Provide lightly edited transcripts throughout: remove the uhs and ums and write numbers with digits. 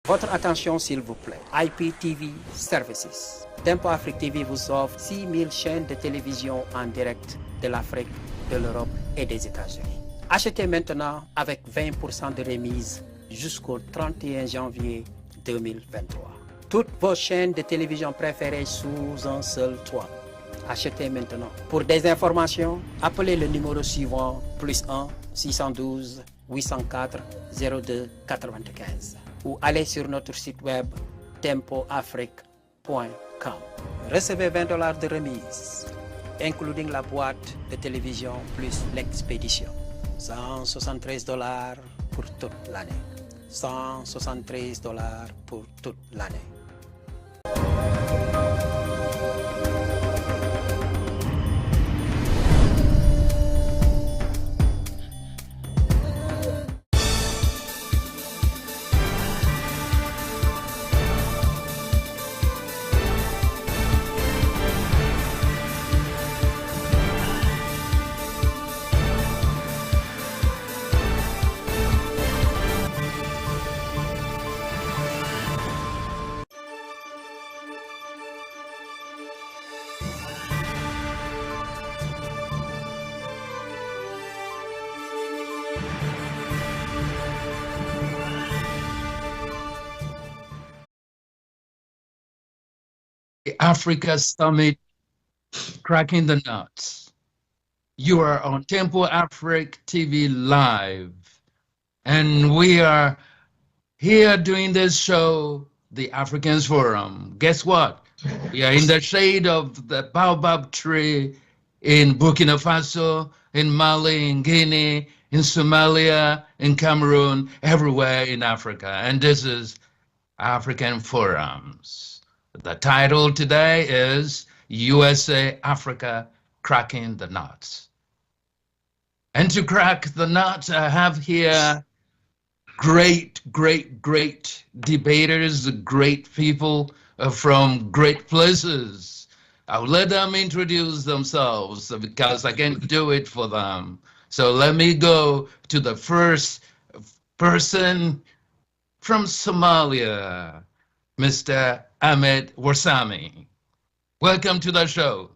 Votre attention s'il vous plaît. IPTV Services. Tempo Afrique TV vous offre 6000 chaînes de télévision en direct de l'Afrique, de l'Europe et des États-Unis. Achetez maintenant avec 20% de remise jusqu'au 31 janvier 2023. Toutes vos chaînes de télévision préférées sous un seul toit. Achetez maintenant. Pour des informations, appelez le numéro suivant +1 612 804 02 95 ou allez sur notre site web tempoafrique.com. Recevez $20 de remise, including la boîte de télévision plus l'expédition. $173 pour toute l'année. $173 pour toute l'année. Africa Summit, Cracking the Nuts. You are on Tempo Afrique TV Live, and we are here doing this show, the Africans Forum. Guess what? We are in the shade of the baobab tree in Burkina Faso, in Mali, in Guinea, in Somalia, in Cameroon, everywhere in Africa. And this is African Forums. The title today is USA Africa Cracking the Nuts. And to crack the nuts, I have here great debaters, great people from great places. I'll let them introduce themselves because I can't do it for them. So let me go to the first person from Somalia, Mr. Ahmed Warsame. Welcome to the show.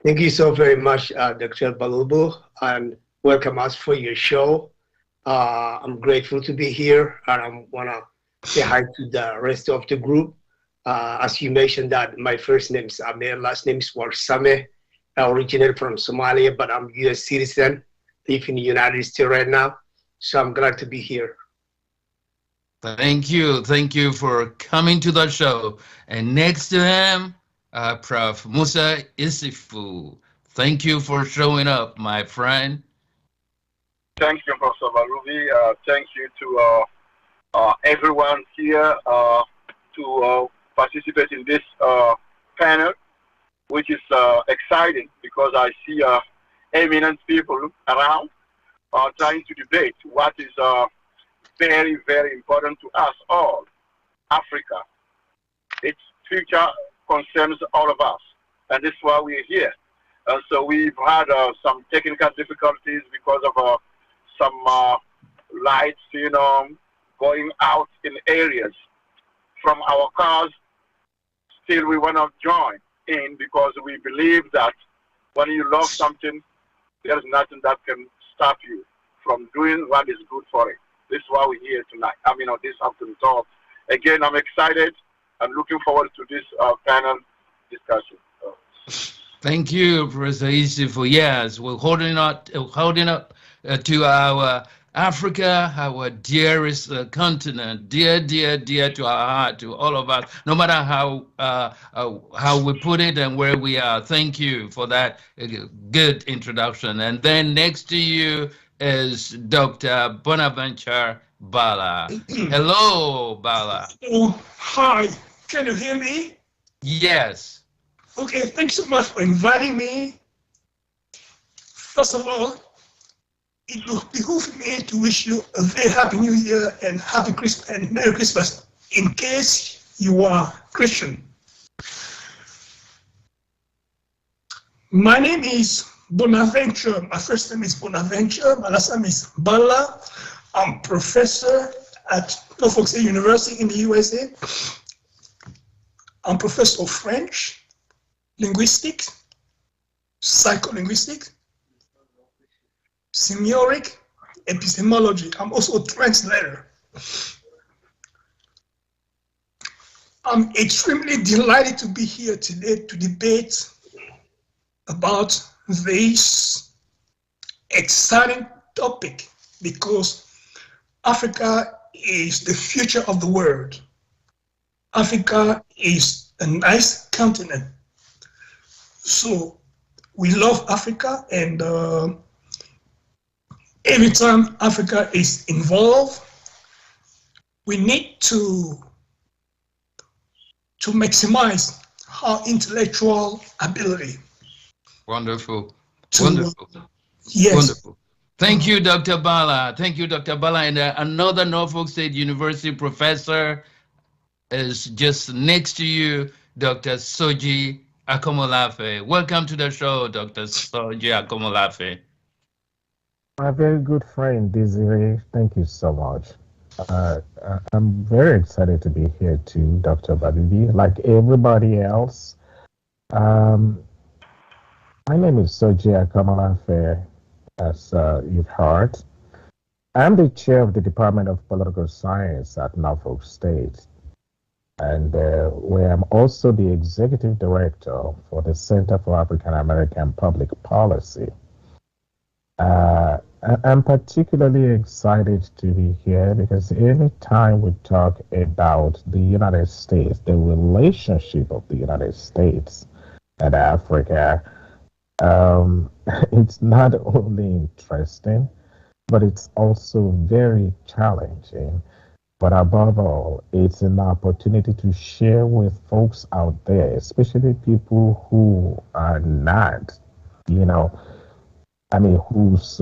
Thank you so very much, Dr. Balubu, and welcome us for your show. I'm grateful to be here, and I want to say hi to the rest of the group. As you mentioned that my first name is Ahmed, last name is Warsame. I originate from Somalia, but I'm a U.S. citizen, live in the United States right now. So I'm glad to be here. Thank you for coming to the show. And next to him, Prof. Musa Isifu. Thank you for showing up, my friend. Thank you, Professor Balubi. Thank you to everyone here to participate in this panel, which is exciting because I see eminent people around trying to debate what is very, very important to us all, Africa. Its future concerns all of us, and this is why we're here. So we've had some technical difficulties because of some lights, going out in areas from our cars. Still, we want to join in because we believe that when you love something, there's nothing that can stop you from doing what is good for it. This is why we're here tonight. This afternoon. So again, I'm excited. I'm looking forward to this panel discussion. Thank you, Professor Isifu. Yes, we're holding up to our Africa, our dearest continent, dear to our heart, to all of us, no matter how we put it and where we are. Thank you for that good introduction. And then next to you is Dr. Bonaventure Bala. Hello, Bala. Oh, hi. Can you hear me? Yes. Okay, thanks so much for inviting me. First of all, it will behoove me to wish you a very happy New Year and happy Christmas and Merry Christmas in case you are Christian. My name is Bonaventure. My first name is Bonaventure. My last name is Bala. I'm professor at Norfolk State University in the USA. I'm professor of French, linguistics, psycholinguistics, semiotic, epistemology. I'm also a translator. I'm extremely delighted to be here today to debate about this exciting topic, because Africa is the future of the world. Africa is a nice continent. So we love Africa, and every time Africa is involved, we need to maximize our intellectual ability. Wonderful. Wonderful. Yes. Wonderful. Thank you, Dr. Bala. Thank you, Dr. Bala. And another Norfolk State University professor is just next to you, Dr. Soji Akomolafe. Welcome to the show, Dr. Soji Akomolafe. My very good friend, Desiree, thank you so much. I'm very excited to be here too, Dr. Babibi. Like everybody else, my name is Soji Akomolafe, as you've heard. I'm the chair of the Department of Political Science at Norfolk State, and where I'm also the executive director for the Center for African American Public Policy. I'm particularly excited to be here because every time we talk about the United States, the relationship of the United States and Africa, it's not only interesting, but it's also very challenging. But above all, it's an opportunity to share with folks out there, especially people who are not, whose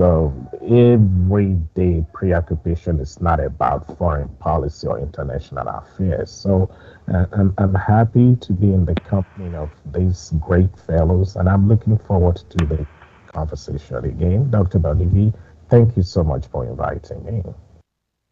everyday preoccupation is not about foreign policy or international affairs. So I'm happy to be in the company of these great fellows, and I'm looking forward to the conversation again. Dr. Balivi, thank you so much for inviting me.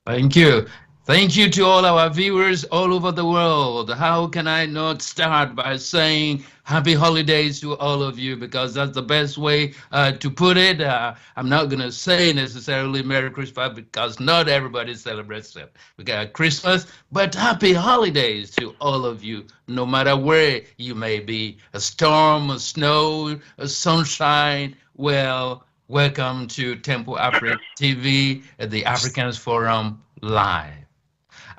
Thank you. Thank you to all our viewers all over the world. How can I not start by saying happy holidays to all of you, because that's the best way to put it. I'm not going to say necessarily Merry Christmas because not everybody celebrates it. We got Christmas, but happy holidays to all of you, no matter where you may be. A storm, a snow, a sunshine. Well, welcome to Temple Africa TV at the Africans Forum Live.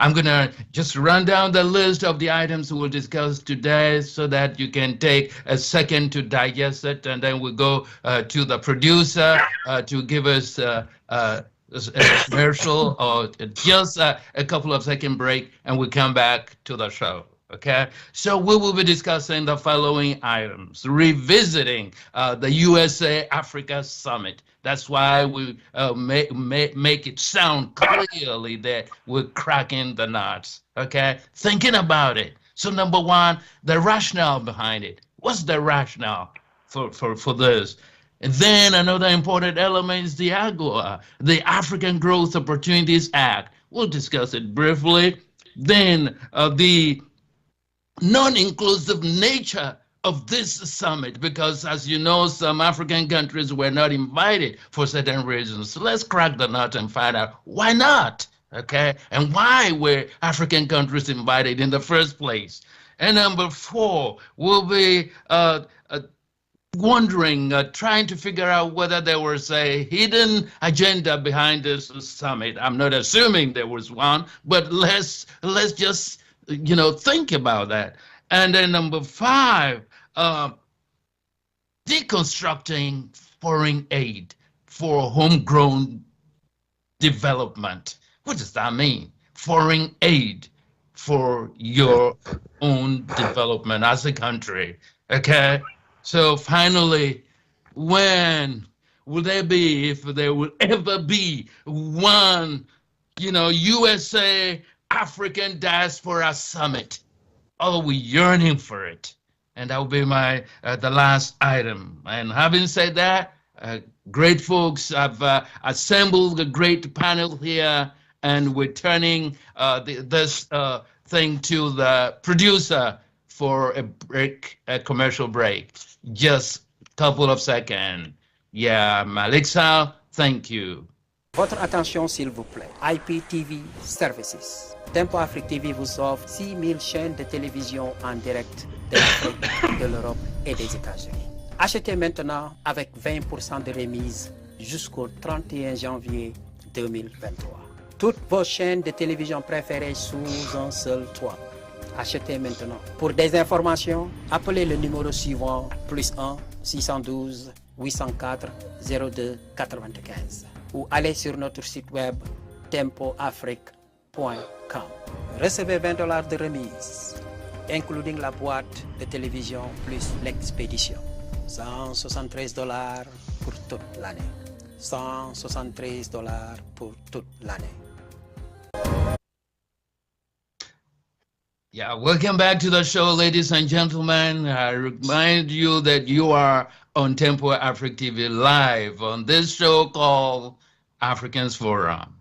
I'm going to just run down the list of the items we'll discuss today so that you can take a second to digest it, and then we'll go to the producer to give us a commercial or just a couple of second break, and we'll come back to the show. Okay, so we will be discussing the following items: revisiting the USA-Africa Summit. That's why we make it sound clearly that we're cracking the nuts, okay? Thinking about it. So number one, the rationale behind it. What's the rationale for this? And then another important element is the AGOA, the African Growth Opportunities Act. We'll discuss it briefly. Then the non-inclusive nature of this summit, because as you know, some African countries were not invited for certain reasons. So let's crack the nut and find out why not, okay? And why were African countries invited in the first place? And number four, we'll be wondering, trying to figure out whether there was a hidden agenda behind this summit. I'm not assuming there was one, but let's just, think about that. And then number five, deconstructing foreign aid for homegrown development. What does that mean? Foreign aid for your own development as a country, okay? So finally, when will there be, if there will ever be one, USA African Diaspora Summit? Oh, we're yearning for it. And that will be my the last item. And having said that, great folks have assembled a great panel here, and we're turning this thing to the producer for a commercial break. Just a couple of seconds. Yeah, Malik Sal, thank you. Votre attention s'il vous plaît. IPTV Services. Tempo Afrique TV vous offre 6000 chaînes de télévision en direct de l'Afrique, de l'Europe et des États-Unis. Achetez maintenant avec 20% de remise jusqu'au 31 janvier 2023. Toutes vos chaînes de télévision préférées sous un seul toit. Achetez maintenant. Pour des informations, appelez le numéro suivant +1 612 804 02 95 ou allez sur notre site web tempoafrique.com. Recevez $20 de remise, including la boîte de télévision plus l'expédition. $173 pour toute l'année. $173 pour toute l'année. Yeah, welcome back to the show, ladies and gentlemen. I remind you that you are on Tempo Africa TV live on this show called Africans Forum.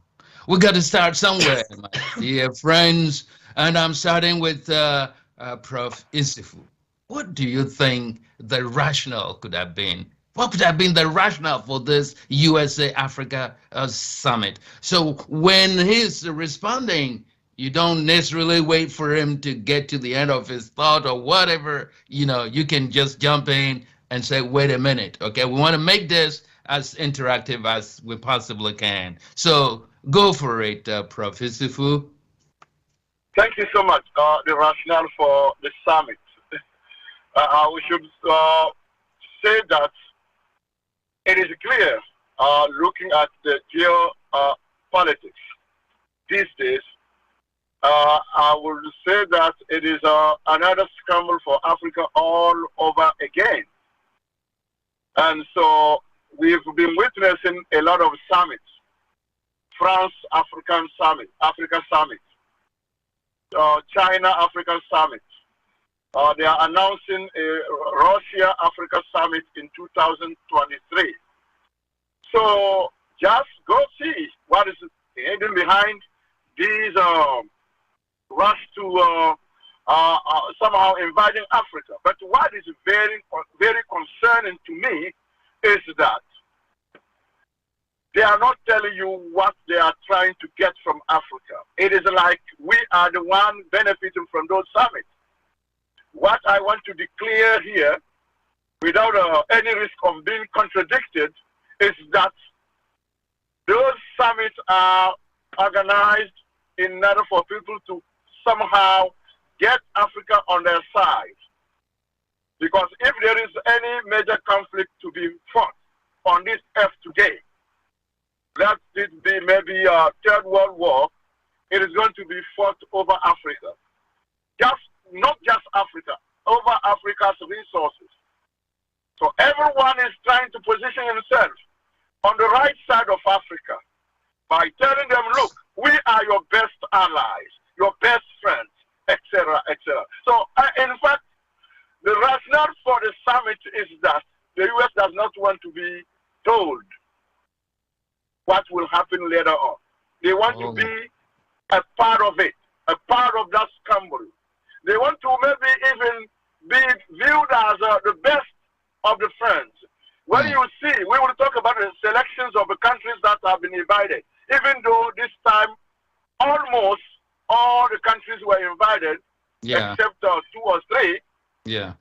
We got to start somewhere, my dear friends, and I'm starting with Prof. Isifu. What do you think the rationale could have been? What could have been the rationale for this USA-Africa summit? So when he's responding, you don't necessarily wait for him to get to the end of his thought or whatever. You know, you can just jump in and say, wait a minute, okay? We want to make this as interactive as we possibly can. So go for it, Prof. Isifu. Thank you so much. The rationale for the summit. We should say that it is clear, looking at the geopolitics these days, I would say that it is another scramble for Africa all over again. And so we've been witnessing a lot of summits. France African Summit, Africa Summit, China Africa Summit. They are announcing a Russia Africa Summit in 2023. So just go see what is hidden behind these rush to somehow inviting Africa. But what is very, very concerning to me is that they are not telling you what they are trying to get from Africa. It is like we are the one benefiting from those summits. What I want to declare here, without any risk of being contradicted, is that those summits are organized in order for people to somehow get Africa on their side. Because if there is any major conflict to be fought on this earth today, let it be maybe a Third World War, it is going to be fought over Africa. Not just Africa, over Africa's resources. So everyone is trying to position himself on the right side of Africa by telling them, look, we are your best allies, your best friends, etc., etc. So, in fact, the rationale for the summit is that the U.S. does not want to be told what will happen later on. They want to be a part of it, a part of that scramble. They want to maybe even be viewed as the best of the friends. When you see, we will talk about the selections of the countries that have been invited. Even though this time almost all the countries were invited, except 2 or 3. Yeah,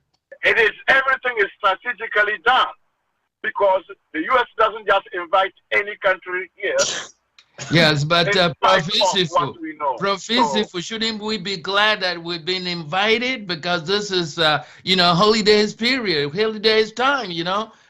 everything is strategically done because the U.S. doesn't just invite any country here. Yes, but Prof. Isifu, shouldn't we be glad that we've been invited? Because this is, holidays period, holidays time,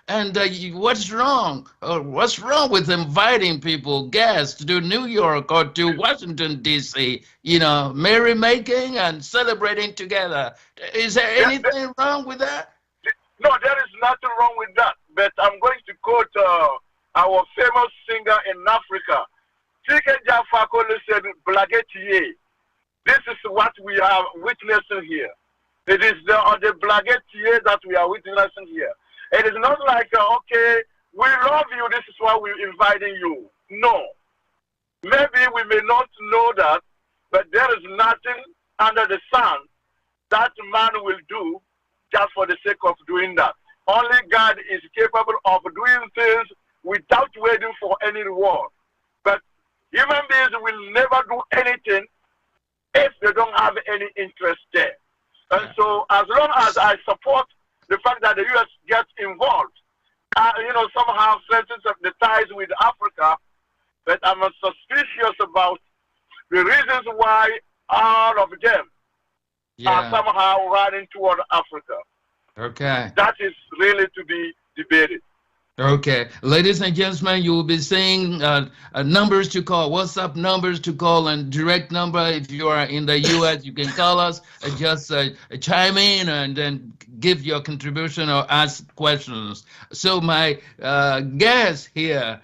And what's wrong? What's wrong with inviting people, guests, to New York or to Washington, D.C., merrymaking and celebrating together? Is there anything wrong with that? No, there is nothing wrong with that. But I'm going to quote our famous singer in Africa. Chike Jafakole said, Blagetier. This is what we are witnessing here. It is the Blagetier that we are witnessing here. It is not like, okay, we we're inviting you. No. Maybe we may not know that, but there is nothing under the sun that man will do just for the sake of doing that. Only God is capable of doing things without waiting for any reward. But human beings will never do anything if they don't have any interest there. And so as long as I support the fact that the U.S. gets involved, somehow strengthens the ties with Africa, but I'm suspicious about the reasons why all of them are somehow running toward Africa. Okay. That is really to be debated. Okay. Ladies and gentlemen, you will be seeing numbers to call, WhatsApp numbers to call, and direct number. If you are in the U.S., you can call us and just chime in and then give your contribution or ask questions. So my guest here,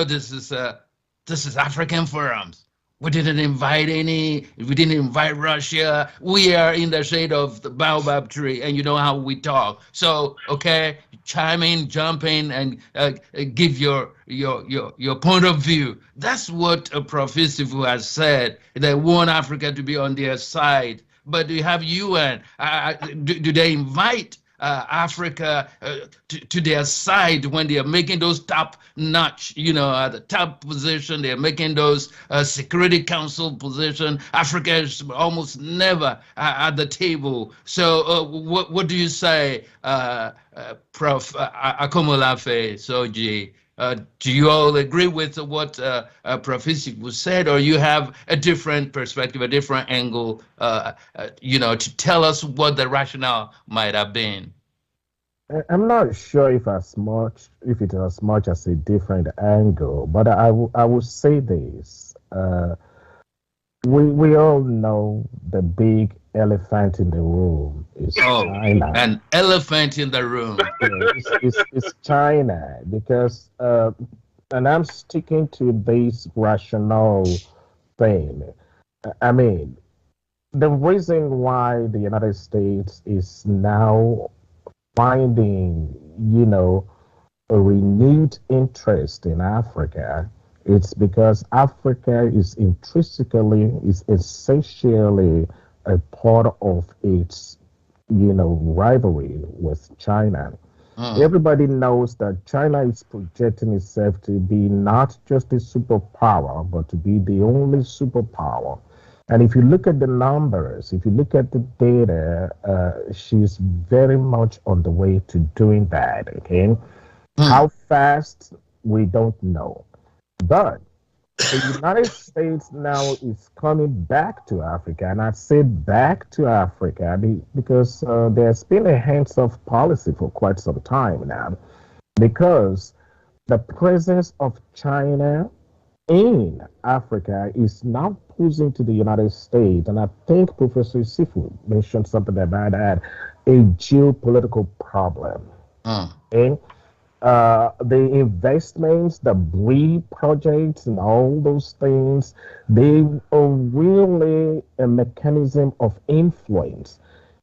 this is African Forums. We didn't invite we didn't invite Russia. We are in the shade of the baobab tree, and you know how we talk. So, okay, chime in, jump in, and give your point of view. That's what Prof. Isifu has said. They want Africa to be on their side. But do you have UN? Do they invite Africa to their side when they are making those top-notch, at the top position? They are making those Security Council position. Africa is almost never at the table. So what do you say, Prof. Akomolafe Soji? Do you all agree with what Prof. Isifu said, or you have a different perspective, a different angle, to tell us what the rationale might have been? I'm not sure if it is as much as a different angle, but I will say this. We all know the big elephant in the room is China. An elephant in the room. It's China, because, and I'm sticking to this rational thing. I mean, the reason why the United States is now finding, a renewed interest in Africa, it's because Africa is essentially a part of its, rivalry with China. Everybody knows that China is projecting itself to be not just a superpower, but to be the only superpower. And if you look at the numbers, if you look at the data, she's very much on the way to doing that, okay? How fast, we don't know. But the United States now is coming back to Africa, and I say back to Africa because there's been a hands-off policy for quite some time now, because the presence of China in Africa is now posing to the United States, and I think Professor Isifu mentioned something about that, a geopolitical problem. Okay? The investments, the BRIC projects, and all those things, they are really a mechanism of influence.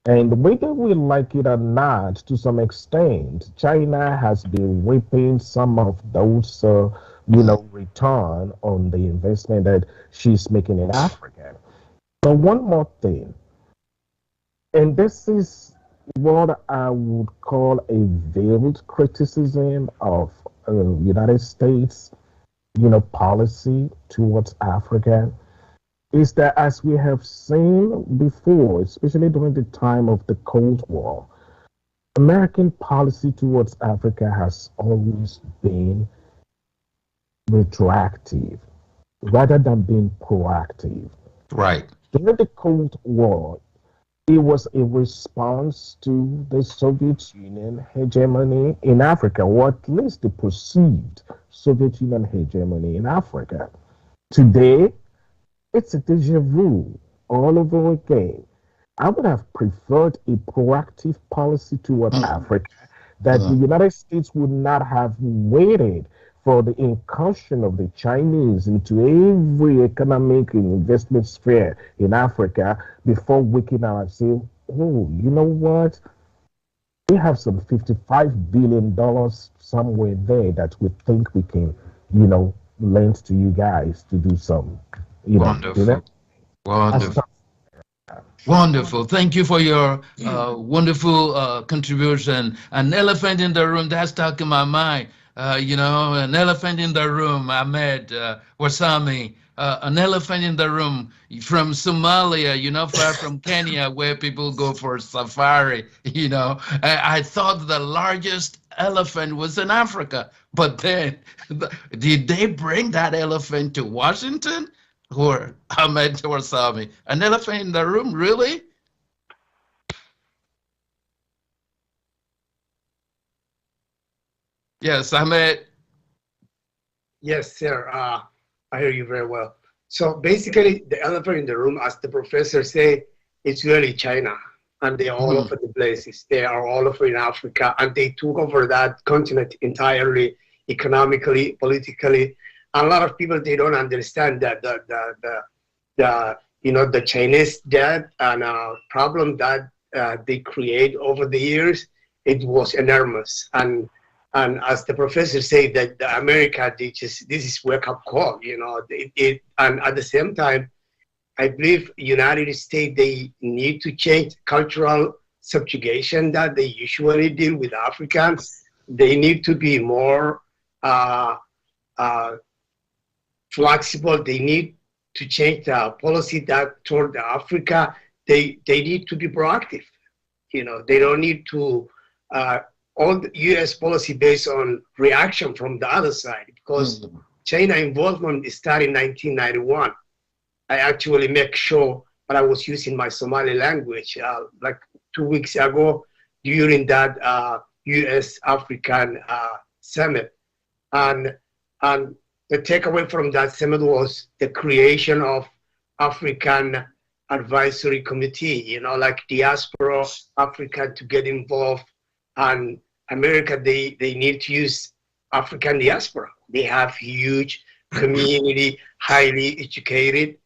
And whether we like it or not, to some extent, China has been reaping some of those, return on the investment that she's making in Africa. But one more thing, and this is what I would call a veiled criticism of United States, policy towards Africa, is that, as we have seen before, especially during the time of the Cold War, American policy towards Africa has always been retroactive rather than being proactive. Right. During the Cold War, it was a response to the Soviet Union hegemony in Africa, or at least the perceived Soviet Union hegemony in Africa. Today, it's a deja vu all over again. I would have preferred a proactive policy toward Africa, that the United States would not have waited for the incursion of the Chinese into every economic and investment sphere in Africa before waking up and saying, oh, you know what? we have some $55 billion somewhere there that we think we can, you know, lend to you guys to do some, you Wonderful. know. Wonderful. Wonderful. Thank you for your wonderful contribution. An elephant in the room, that's stuck in my mind. You know, an elephant in the room, Ahmed Warsame. An elephant in the room from Somalia, you know, far from Kenya, where people go for safari. You know, I thought the largest elephant was in Africa, but then did they bring that elephant to Washington? Or Ahmed Warsame, an elephant in the room, really? Yes, Ahmed. Yes, sir. I hear you very well. So basically, the elephant in the room, as the professor say, it's really China, and they're all over the places. They are all over in Africa, and they took over that continent entirely, economically, politically. A lot of people, they don't understand that the Chinese debt and problem that they create over the years, it was enormous. And as the professor said, that the America, this is wake up call, you know. And at the same time, I believe United States, they need to change cultural subjugation that they usually deal with Africans. They need to be more flexible. They need to change the policy that toward Africa. They need to be proactive. You know, they don't need to all the U.S. policy based on reaction from the other side, because China involvement started in 1991. I actually make sure that I was using my Somali language like 2 weeks ago during that U.S. African summit, and the takeaway from that summit was the creation of African Advisory Committee, you know, like diaspora, Africa to get involved, and America, they need to use African diaspora. They have huge community, highly educated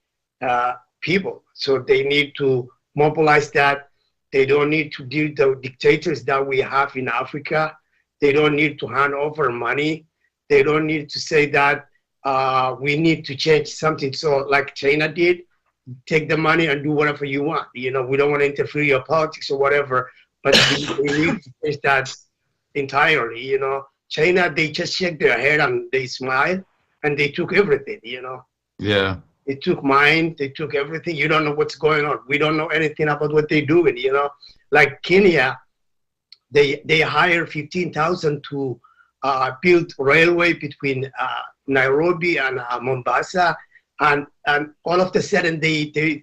people. So they need to mobilize that. They don't need to deal with the dictators that we have in Africa. They don't need to hand over money. They don't need to say that we need to change something. So like China did, take the money and do whatever you want. You know, we don't want to interfere in your politics or whatever, but we need to change that entirely. You know, China, they just shake their head and they smile and they took everything, you know. Yeah. They took mine, they took everything. You don't know what's going on. We don't know anything about what they're doing, you know. Like Kenya, they hire 15,000 to build railway between Nairobi and Mombasa, and all of a sudden they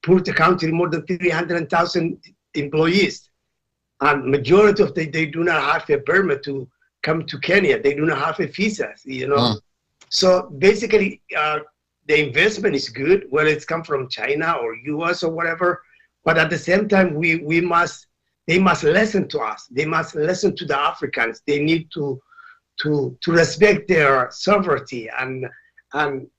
put the country more than 300,000 employees, and majority of them, they do not have a permit to come to Kenya. They do not have a visa, you know. So basically, the investment is good, whether it's come from China or US or whatever, but at the same time, they must listen to us. They must listen to the Africans. They need to respect their sovereignty. And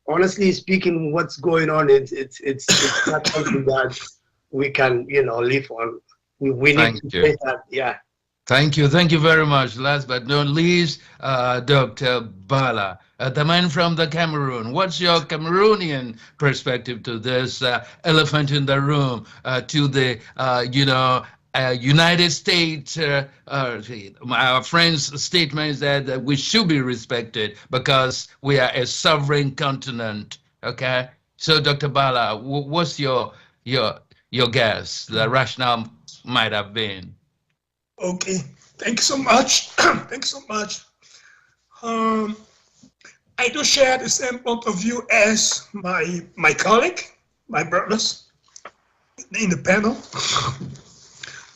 honestly speaking, what's going on, it's not something that we can, you know, live on. We need to say that, yeah. Thank you very much. Last but not least, Dr. Bala, the man from the Cameroon. What's your Cameroonian perspective to this elephant in the room, to the, United States, our friend's statement is that we should be respected because we are a sovereign continent, okay? So, Dr. Bala, what's your guess? The rationale might have been. Okay, thank you so much. Thank you so much. I do share the same point of view as my colleague, my brothers in the panel.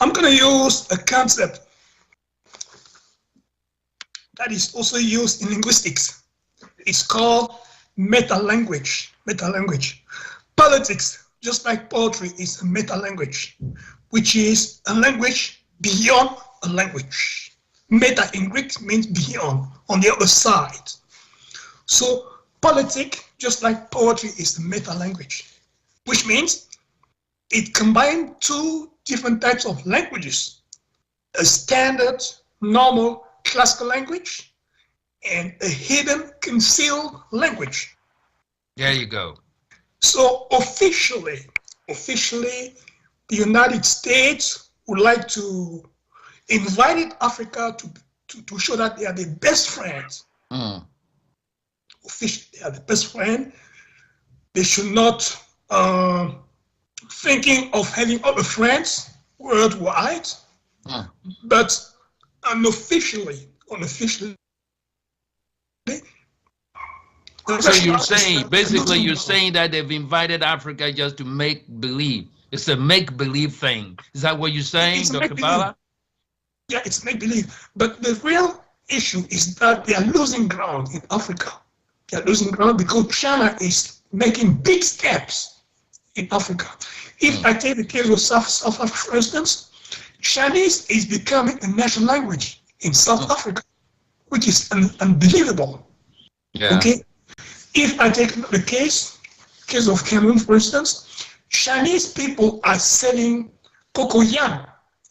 I'm going to use a concept that is also used in linguistics. It's called meta-language. Meta-language. Politics, just like poetry, is a meta-language, which is a language beyond a language. Meta in Greek means beyond, on the other side. So politics, just like poetry, is a meta-language, which means it combines two different types of languages. a standard, normal, classical language, and a hidden, concealed language. There you go. So officially, the United States would like to invite Africa to show that they are the best friends. Officially, they are the best friend. They should not thinking of having other friends worldwide, but unofficially. So you're saying, basically, you're saying that they've invited Africa just to make believe. It's a make believe thing. Is that what you're saying, Dr. Bala? Yeah, it's make believe. But the real issue is that they are losing ground in Africa. They are losing ground because China is making big steps in Africa. If I take the case of South Africa, for instance, Chinese is becoming a national language in South Africa, which is unbelievable. Yeah. Okay. If I take the case of Cameroon, for instance, Chinese people are selling cocoyam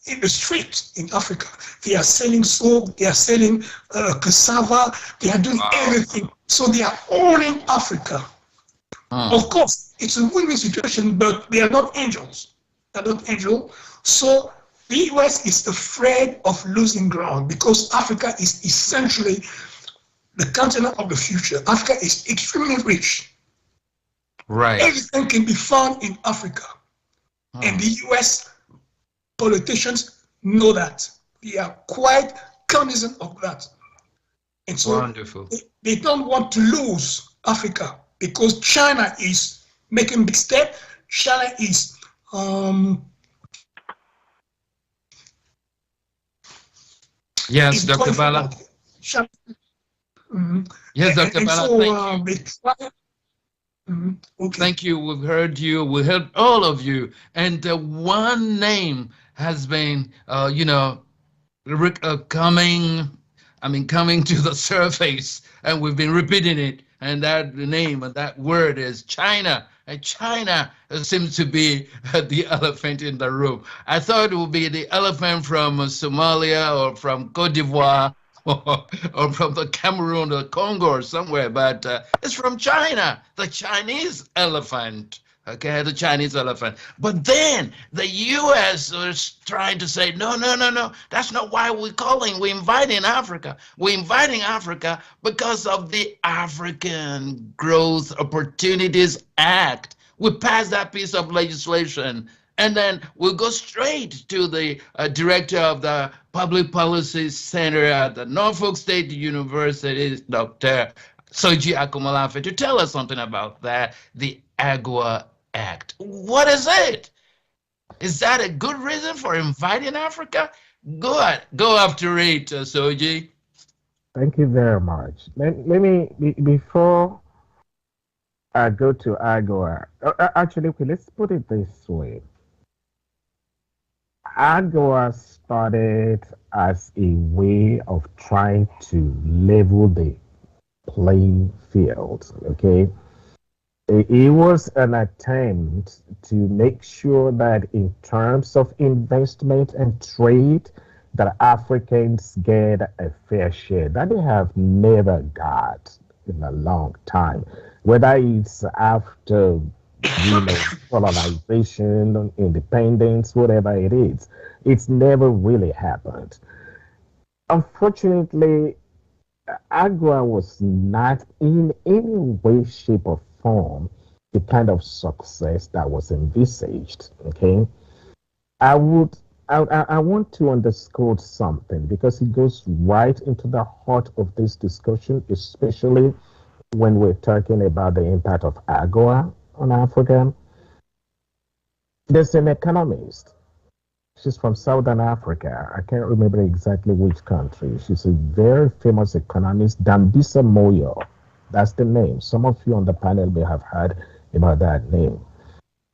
in the street in Africa. They are selling soap, they are selling cassava, they are doing everything. So they are owning Africa. Of course, it's a win-win situation, but they are not angels. They are not angels. So the US is afraid of losing ground because Africa is essentially the continent of the future. Africa is extremely rich. Right. Everything can be found in Africa. And the US politicians know that. They are quite cognizant of that. And so wonderful. They don't want to lose Africa because China is making big step. China is yes, Dr. Bala. Yes, Dr. Bala, thank you. Okay. Thank you. We've heard you. We heard all of you. And one name has been, coming to the surface, and we've been repeating it. And that name and that word is China. And China seems to be the elephant in the room. I thought it would be the elephant from Somalia or from Cote d'Ivoire or from the Cameroon or Congo or somewhere, but it's from China, the Chinese elephant. Okay, the Chinese elephant. But then the U.S. was trying to say, no, that's not why we're inviting Africa. We're inviting Africa because of the African Growth Opportunities Act. We passed that piece of legislation, and then we'll go straight to the director of the Public Policy Center at the Norfolk State University, Dr. Soji Akomolafe, to tell us something about that, the AGOA Act. What is it? Is that a good reason for inviting Africa? Go after it, Soji. Thank you very much. Let me, before I go to AGOA, actually, okay, let's put it this way. AGOA started as a way of trying to level the playing field, okay? It was an attempt to make sure that in terms of investment and trade, that Africans get a fair share that they have never got in a long time, whether it's after colonization, independence, whatever it is. It's never really happened. Unfortunately, AGOA was not in any way, shape, or form the kind of success that was envisaged. Okay, I want to underscore something because it goes right into the heart of this discussion, especially when we're talking about the impact of AGOA on Africa. There's an economist. She's from Southern Africa. I can't remember exactly which country. She's a very famous economist, Dambisa Moyo. That's the name. Some of you on the panel may have heard about that name.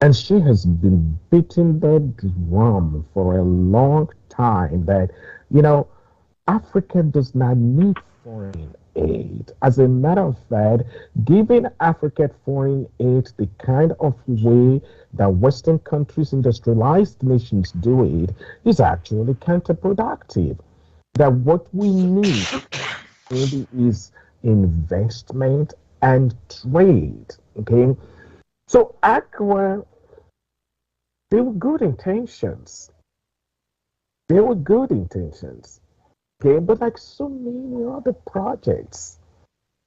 And she has been beating the drum for a long time that, Africa does not need foreign aid. As a matter of fact, giving Africa foreign aid the kind of way that Western countries, industrialized nations do it, is actually counterproductive. That what we need really is investment and trade. Okay, so AGWA, they were good intentions. They were good intentions. Okay, but like so many other projects,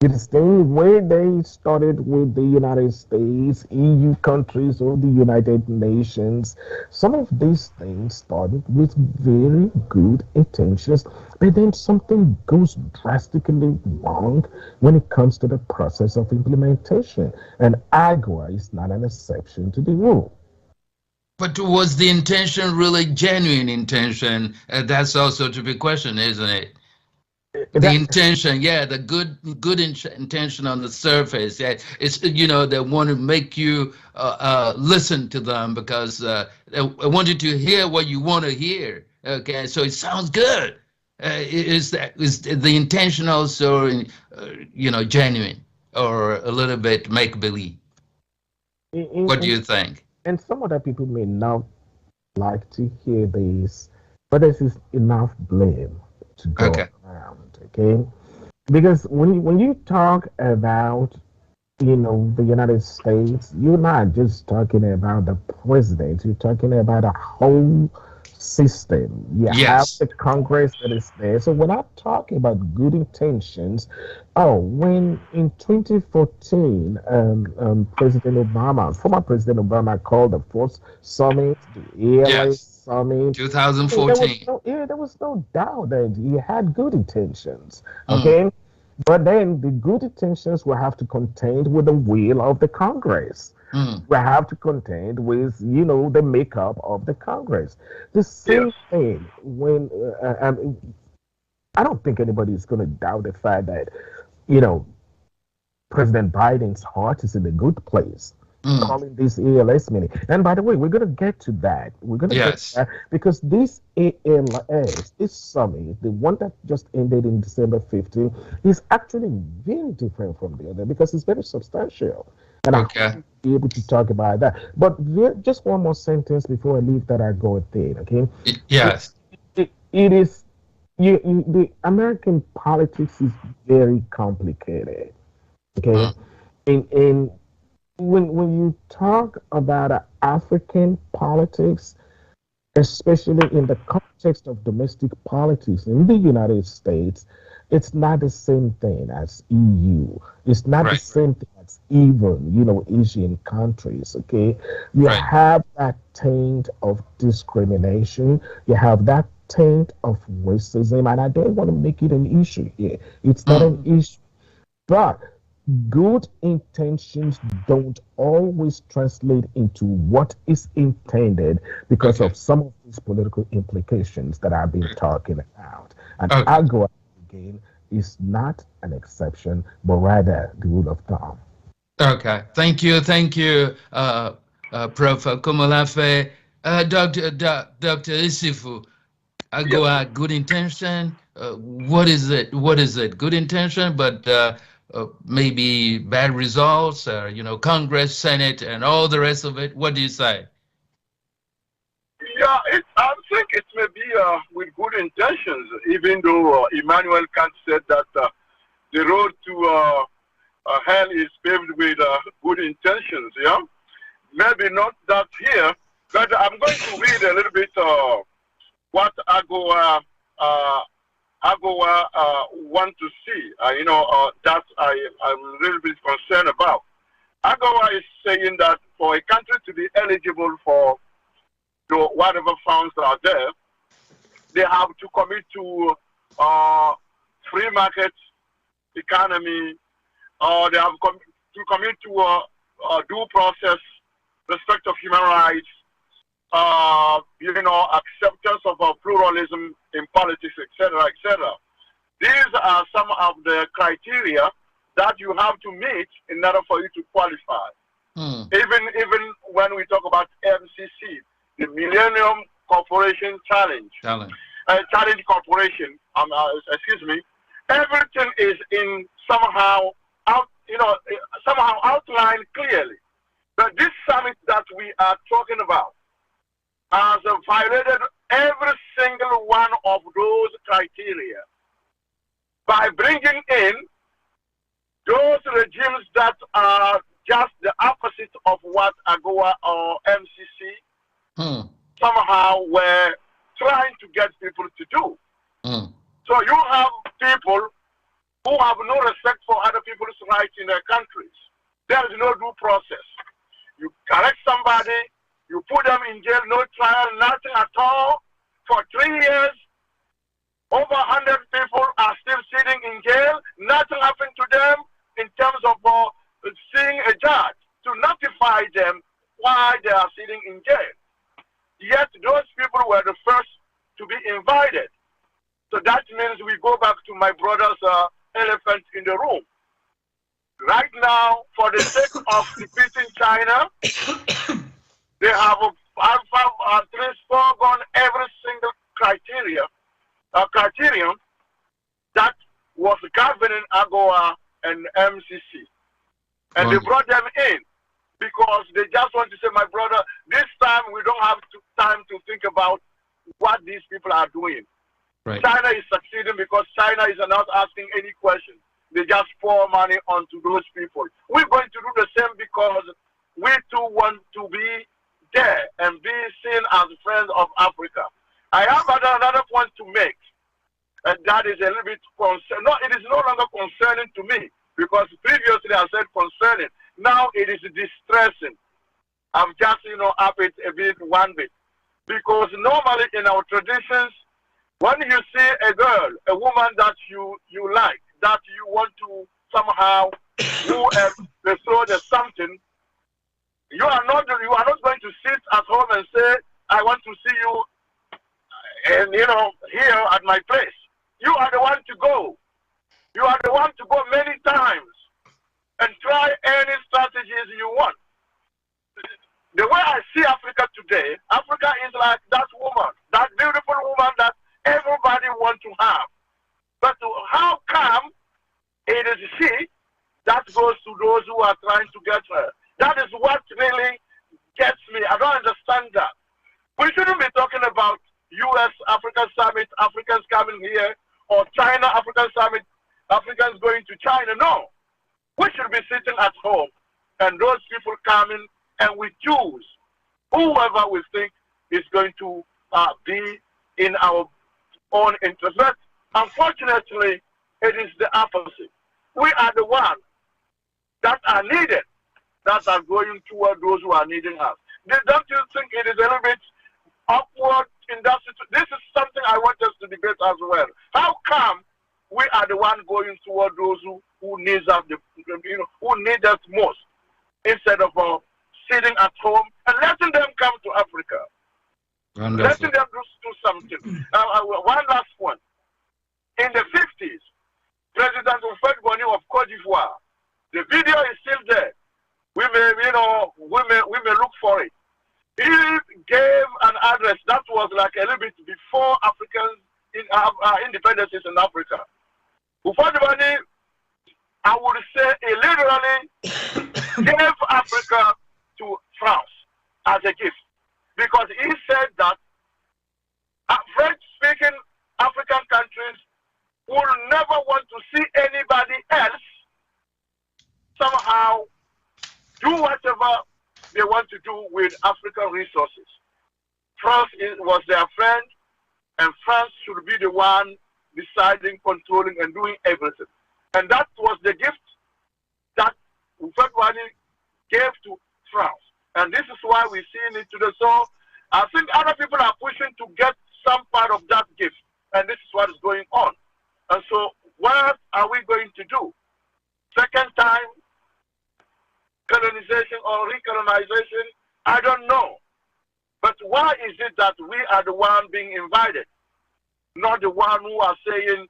it's the way they started with the United States, EU countries, or the United Nations. Some of these things started with very good intentions, but then something goes drastically wrong when it comes to the process of implementation. And AGWA is not an exception to the rule. But was the intention really genuine intention? That's also to be questioned, isn't it? The intention, yeah, the good intention on the surface. Yeah, it's, you know, they want to make you listen to them because they want you to hear what you want to hear. Okay, so it sounds good. Is the intention also, you know, genuine or a little bit make believe? What do you think? And some other people may not like to hear this, but there is enough blame to go around, okay? Because when you talk about, you know, the United States, you're not just talking about the president, you're talking about a whole system. You have the Congress that is there. So we're not talking about good intentions. When in 2014, President Obama, former President Obama, called the first summit, the ALA summit, 2014. There was no doubt that he had good intentions. Okay, but then the good intentions will have to contend with the will of the Congress. We have to contend with, you know, the makeup of the Congress. The same thing when I don't think anybody is going to doubt the fact that, you know, President Biden's heart is in a good place. Calling this ALS meeting. And by the way, we're going to get to that. We're going to get to that because this ALS, this summit, the one that just ended in December 15, is actually very different from the other because it's very substantial. And I will be able to talk about that. But just one more sentence before I leave that AGWA thing, okay? Yes. It is, the American politics is very complicated, okay? And when you talk about African politics, especially in the context of domestic politics in the United States, it's not the same thing as EU. It's not the same thing as even, you know, Asian countries, okay? You have that taint of discrimination. You have that taint of racism, and I don't want to make it an issue here. It's not an issue. But good intentions don't always translate into what is intended because of some of these political implications that I've been talking about. And AGWA, again, is not an exception, but rather the rule of thumb. Okay, thank you, Prof. Komolafe. Dr. Isifu, AGWA, good intention. What is it? Good intention, but maybe bad results, you know, Congress, Senate, and all the rest of it. What do you say? Yeah, I think it may be with good intentions, even though Immanuel Kant said that the road to hell is paved with good intentions, yeah? Maybe not that here, but I'm going to read a little bit what AGWA want to see, you know, that I'm a little bit concerned about. AGWA is saying that for a country to be eligible for whatever funds are there, they have to commit to free market economy, or they have to commit to due process, respect of human rights, you know, acceptance of pluralism in politics, etc., etc. These are some of the criteria that you have to meet in order for you to qualify. Even when we talk about MCC, the Millennium Corporation Challenge. Challenge Corporation, excuse me, everything is in somehow somehow outlined clearly. But this summit that we are talking about has violated every single one of those criteria by bringing in those regimes that are just the opposite of what AGOA or MCC somehow were trying to get people to do. So you have people who have no respect for other people's rights in their countries. There is no due process. You correct somebody, you put them in jail, no trial, nothing at all. For 3 years, over 100 people are still sitting in jail. Nothing happened to them in terms of seeing a judge to notify them why they are sitting in jail. Yet those people were the first to be invited. So that means we go back to my brother's elephant in the room. Right now, for the sake of defeating China, they have foregone every single criterion that was governing AGOA and MCC. And they brought them in because they just want to say, my brother, this time we don't have time to think about what these people are doing. Right. China is succeeding because China is not asking any questions. They just pour money onto those people. We're going to do the same because we too want to be there and be seen as friends of Africa. I have another point to make, and that is a little bit concerned. No, it is no longer concerning to me because previously I said concerning. Now it is distressing. I've just, up it a bit, one bit. Because normally in our traditions, when you see a girl, a woman that you like, that you want to somehow do the sort of something, you are not going to sit at home and say, I want to see you and here at my place. You are the one to go. You are the one to go many times and try any strategies you want. The way I see Africa today, Africa is like that woman, that beautiful woman that everybody wants to have. But how come it is she that goes to those who are trying to get her? That is what really gets me. I don't understand that. We shouldn't be talking about U.S. Africa Summit, Africans coming here, or China African Summit, Africans going to China. No. We should be sitting at home and those people coming and we choose whoever we think is going to be in our own interest. But unfortunately, it is the opposite. We are the ones that are needed, that are going toward those who are needing us. Don't you think it is a little bit awkward in that situation? This is something I want us to debate as well. How come we are the one going toward those who need us, who need us most, instead of sitting at home and letting them come to Africa? Wonderful. Letting them do something. One last one. In the 50s, President Houphouët-Boigny of Cote d'Ivoire, the video is still there. We may look for it. He gave an address that was like a little bit before Africans independences in Africa. Houphouët-Boigny, I would say, he literally gave Africa to France as a gift because he said that French-speaking African countries will never want to see anybody else somehow do whatever they want to do with African resources. France was their friend, and France should be the one deciding, controlling, and doing everything. And that was the gift that Houphouët-Boigny gave to France. And this is why we're seeing it today. So I think other people are pushing to get some part of that gift. And this is what is going on. And so what are we going to do? Second time colonization or recolonization? I don't know. But why is it that we are the one being invited, not the one who are saying,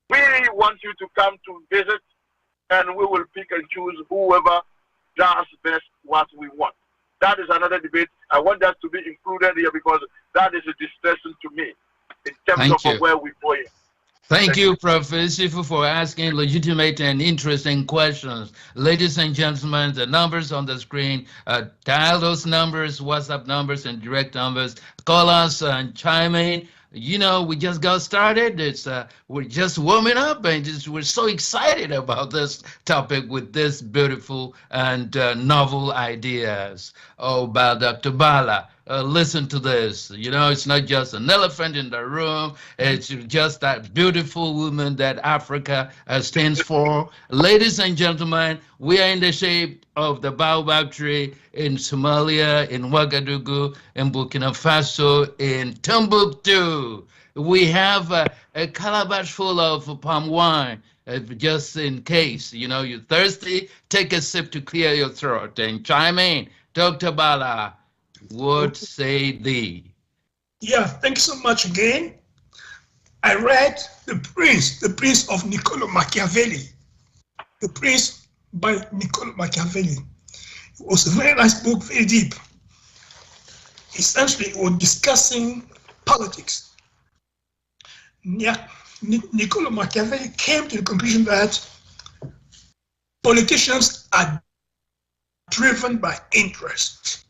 we want you to come to visit and we will pick and choose whoever does best what we want? That is another debate. I want that to be included here because that is a distressing to me in terms of where we're going. Thank you, Professor Sifu, for asking legitimate and interesting questions. Ladies and gentlemen, the numbers on the screen, dial those numbers, WhatsApp numbers and direct numbers. Call us and chime in. You know, we just got started. We're just warming up, and we're so excited about this topic with this beautiful and novel ideas. Oh, about Dr. Bala. Listen to this. You know, it's not just an elephant in the room. It's just that beautiful woman that Africa stands for. Ladies and gentlemen, we are in the shape of the baobab tree in Somalia, in Ouagadougou, in Burkina Faso, in Timbuktu. We have a calabash full of palm wine. Just in case, you know, you're thirsty, take a sip to clear your throat and chime in. Dr. Bala, what say thee? Yeah, thank you so much again. I read The Prince of Niccolo Machiavelli. The Prince by Niccolo Machiavelli. It was a very nice book, very deep. Essentially, it was discussing politics. Yeah, Niccolo Machiavelli came to the conclusion that politicians are driven by interest,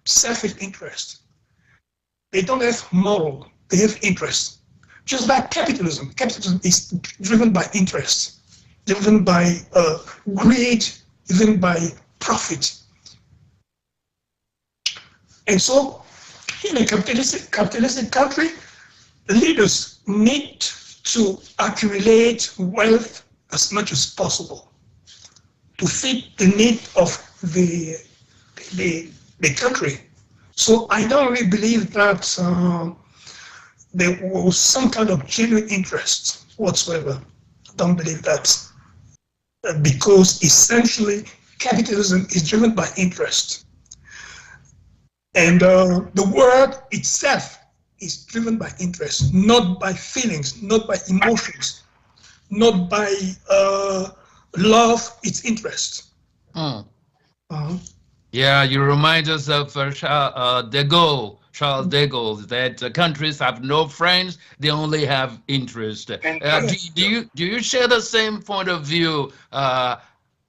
selfish interest. They don't have moral, they have interest. Just like capitalism. Capitalism is driven by interest, driven by greed, driven by profit. And so, in a capitalistic country, leaders need to accumulate wealth as much as possible to fit the need of the country. So I don't really believe that there was some kind of genuine interest whatsoever. I don't believe that. Because essentially capitalism is driven by interest. And the world itself is driven by interest, not by feelings, not by emotions, not by love, it's interest. Yeah, you remind us of Charles de Gaulle, that countries have no friends, they only have interest. Do you share the same point of view,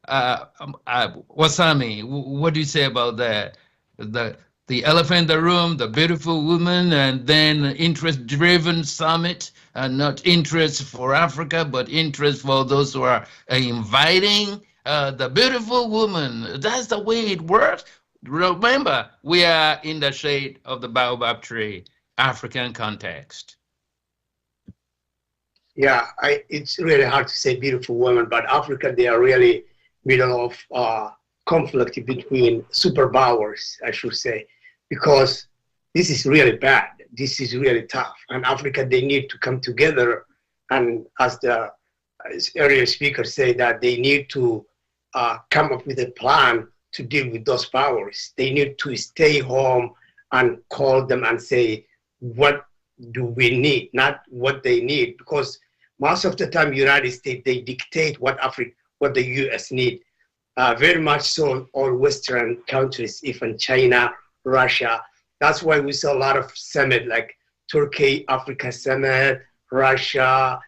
Wasami? What do you say about that? The elephant in the room, the beautiful woman, and then interest-driven summit, and not interest for Africa, but interest for those who are inviting the beautiful woman. That's the way it works. Remember, we are in the shade of the baobab tree, African context. Yeah, it's really hard to say beautiful women, but Africa, they are really middle of conflict between superpowers, I should say, because this is really bad. This is really tough. And Africa, they need to come together. And as the earlier speaker said, that they need to come up with a plan to deal with those powers. They need to stay home and call them and say, what do we need? Not what they need. Because most of the time, United States, they dictate what the US need. Very much so all Western countries, even China, Russia. That's why we saw a lot of summit like Turkey, Africa Summit, Russia,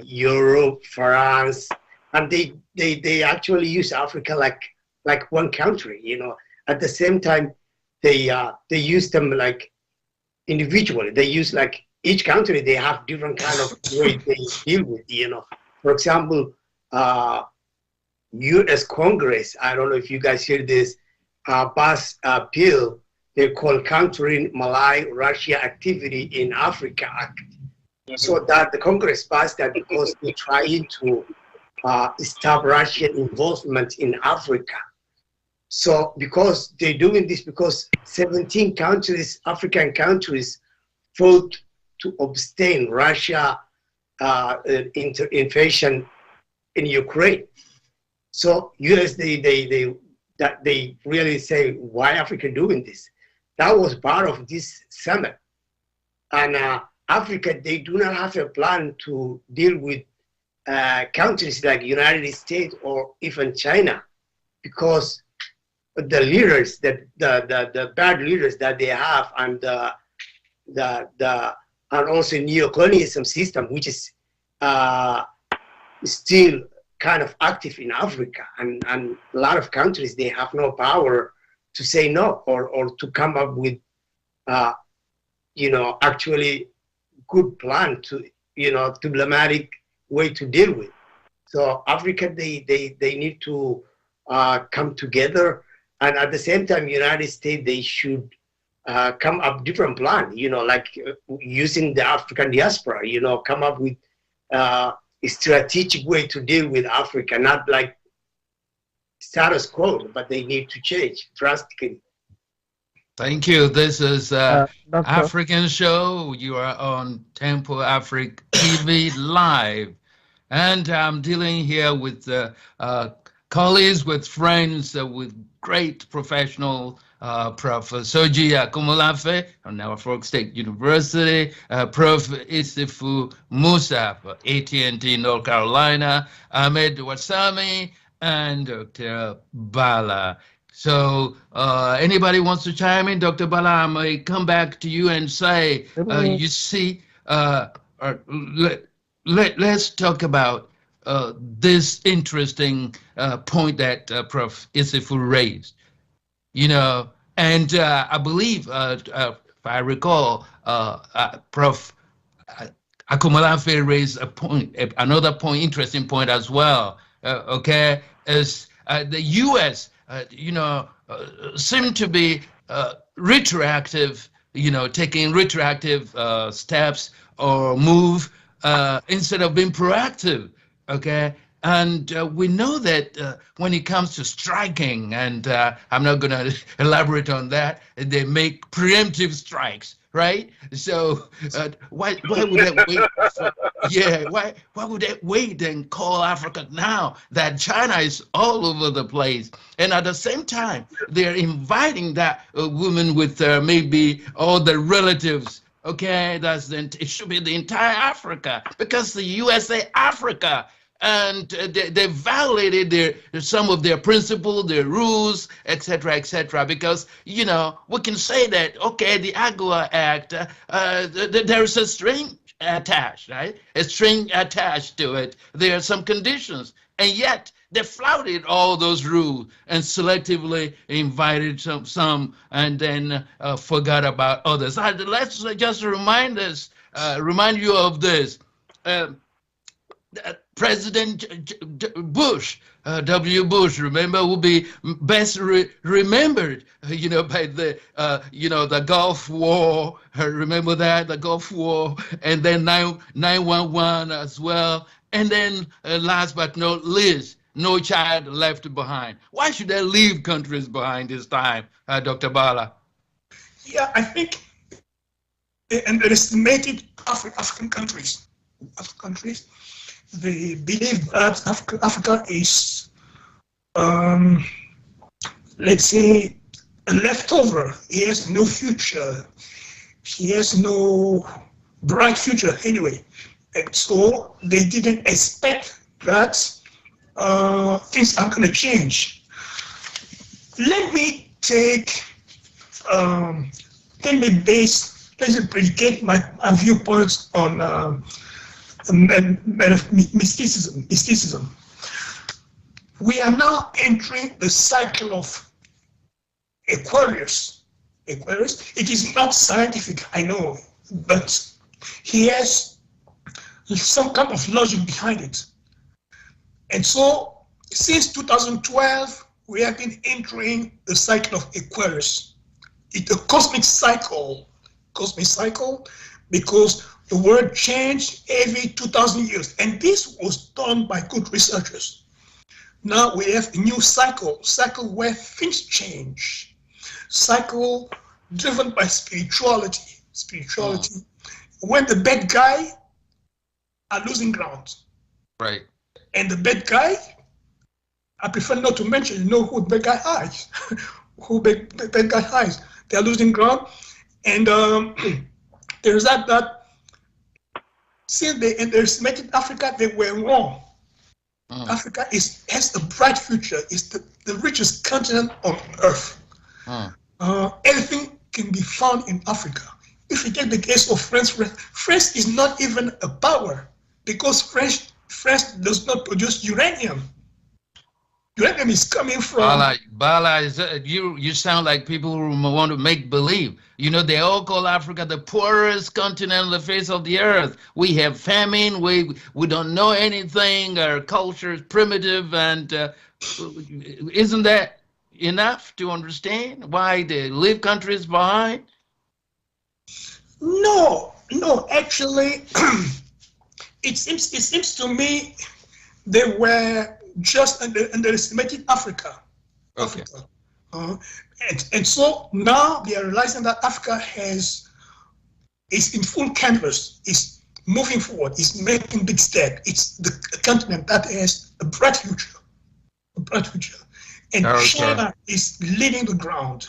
Europe, France, and they actually use Africa like one country, you know. At the same time, they use them like individually. They use like each country, they have different kind of way they deal with, you know. For example, U.S. Congress, I don't know if you guys hear this, passed a bill they call Countering Malay Russia Activity in Africa Act. So that the Congress passed that because they're trying to stop Russian involvement in Africa. So because they're doing this because 17 countries, African countries, vote to abstain Russia invasion in Ukraine. So US, they really say, why Africa doing this? That was part of this summit. And Africa, they do not have a plan to deal with countries like United States or even China, because the leaders, the bad leaders that they have, and the and also neocolonialism system, which is still kind of active in Africa, and a lot of countries, they have no power to say no, or to come up with actually good plan to, diplomatic way to deal with. So Africa, they need to come together, and at the same time, United States, they should come up different plan, like using the African diaspora, come up with a strategic way to deal with Africa, not like status quo, but they need to change drastically. Thank you. This is African Show. You are on Tempo Africa TV Live. And I'm dealing here with colleagues, with friends, with great professional, Prof. Soji Akomolafe from Norfolk State University, Prof. Isifu Musa for AT&T North Carolina, Ahmed Wasami, and Dr. Bala. So anybody wants to chime in? Dr. Bala, I may come back to you and say, you see, let's talk about this interesting point that Prof. Isifu raised. And I believe, if I recall, Prof. Akomolafe raised a point, another point, interesting point as well. Okay, is the U.S. Seem to be retroactive, taking retroactive steps or move instead of being proactive. Okay. And we know that when it comes to striking, and I'm not going to elaborate on that, they make preemptive strikes, right? So why would they wait? Why would they wait and call Africa now that China is all over the place? And at the same time, they're inviting that woman with maybe all the relatives. Okay, it should be the entire Africa, because the USA Africa. And they violated some of their principles, their rules, etc., because, we can say that, okay, the AGOA Act, there is a string attached, right? A string attached to it. There are some conditions, and yet they flouted all those rules and selectively invited some and then forgot about others. Let's just remind you of this. President Bush, W. Bush, remember, will be best remembered, by the, the Gulf War. Remember that, the Gulf War, and then 9/11 as well. And then last but not least, no child left behind. Why should they leave countries behind this time, Dr. Bala? Yeah, I think underestimated African countries. They believe that Africa is, let's say, a leftover. He has no future. He has no bright future anyway. And so they didn't expect that things are going to change. Let me predicate my viewpoints on mysticism. We are now entering the cycle of Aquarius. It is not scientific, I know, but he has some kind of logic behind it. And so, since 2012, we have been entering the cycle of Aquarius. It's a cosmic cycle, because the world changed every 2,000 years, and this was done by good researchers. Now we have a new cycle where things change, cycle driven by spirituality. When the bad guy are losing ground. Right. And the bad guy, I prefer not to mention, who the bad guy hides. the bad guy hides. They are losing ground, and there's that since they underestimated Africa, they were wrong. Africa has a bright future. It's the richest continent on earth. Everything can be found in Africa. if you take the case of France, France is not even a power because France does not produce uranium. Uranium is coming from. Bala, you sound like people who want to make believe. You know, they all call Africa the poorest continent on the face of the earth. We have famine. We don't know anything. Our culture is primitive, and isn't that enough to understand why they leave countries behind? No, actually, it seems to me they were just underestimated Africa. Okay. And so now they are realizing that Africa is in full canvas, is moving forward, is making big steps. It's the continent that has a bright future. And China is leading the ground.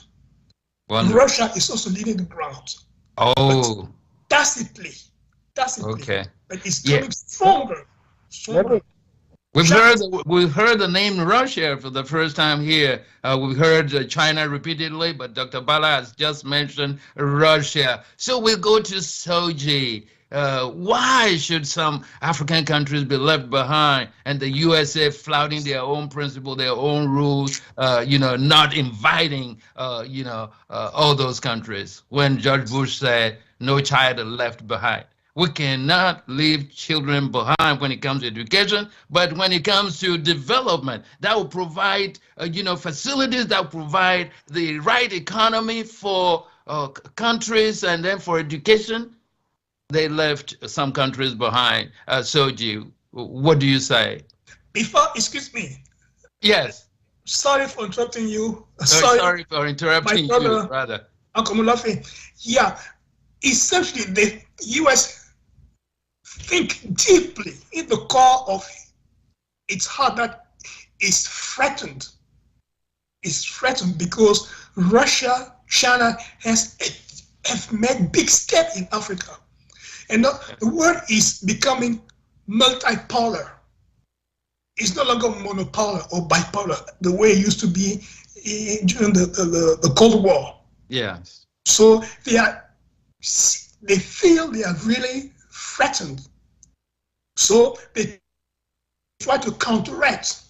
Wonderful. Russia is also leading the ground. Oh. But tacitly. Okay. But it's coming stronger. We've heard the name Russia for the first time here. We've heard China repeatedly, but Dr. Bala has just mentioned Russia. So we'll go to Soji. Why should some African countries be left behind and the USA flouting their own principle, their own rules, not inviting, all those countries when George Bush said no child left behind? We cannot leave children behind when it comes to education, but when it comes to development, that will provide, facilities that will provide the right economy for countries, and then for education, they left some countries behind. Soji, what do you say? Excuse me. Yes. Sorry for interrupting you. Sorry for interrupting my brother, you, brother. Uncle Mulafi. Yeah, essentially the U.S. think deeply in the core of its heart that is threatened. It's threatened because Russia, China have made big steps in Africa. And the world is becoming multipolar. It's no longer monopolar or bipolar the way it used to be during the Cold War. Yes. So they feel they are really threatened. So they try to counteract.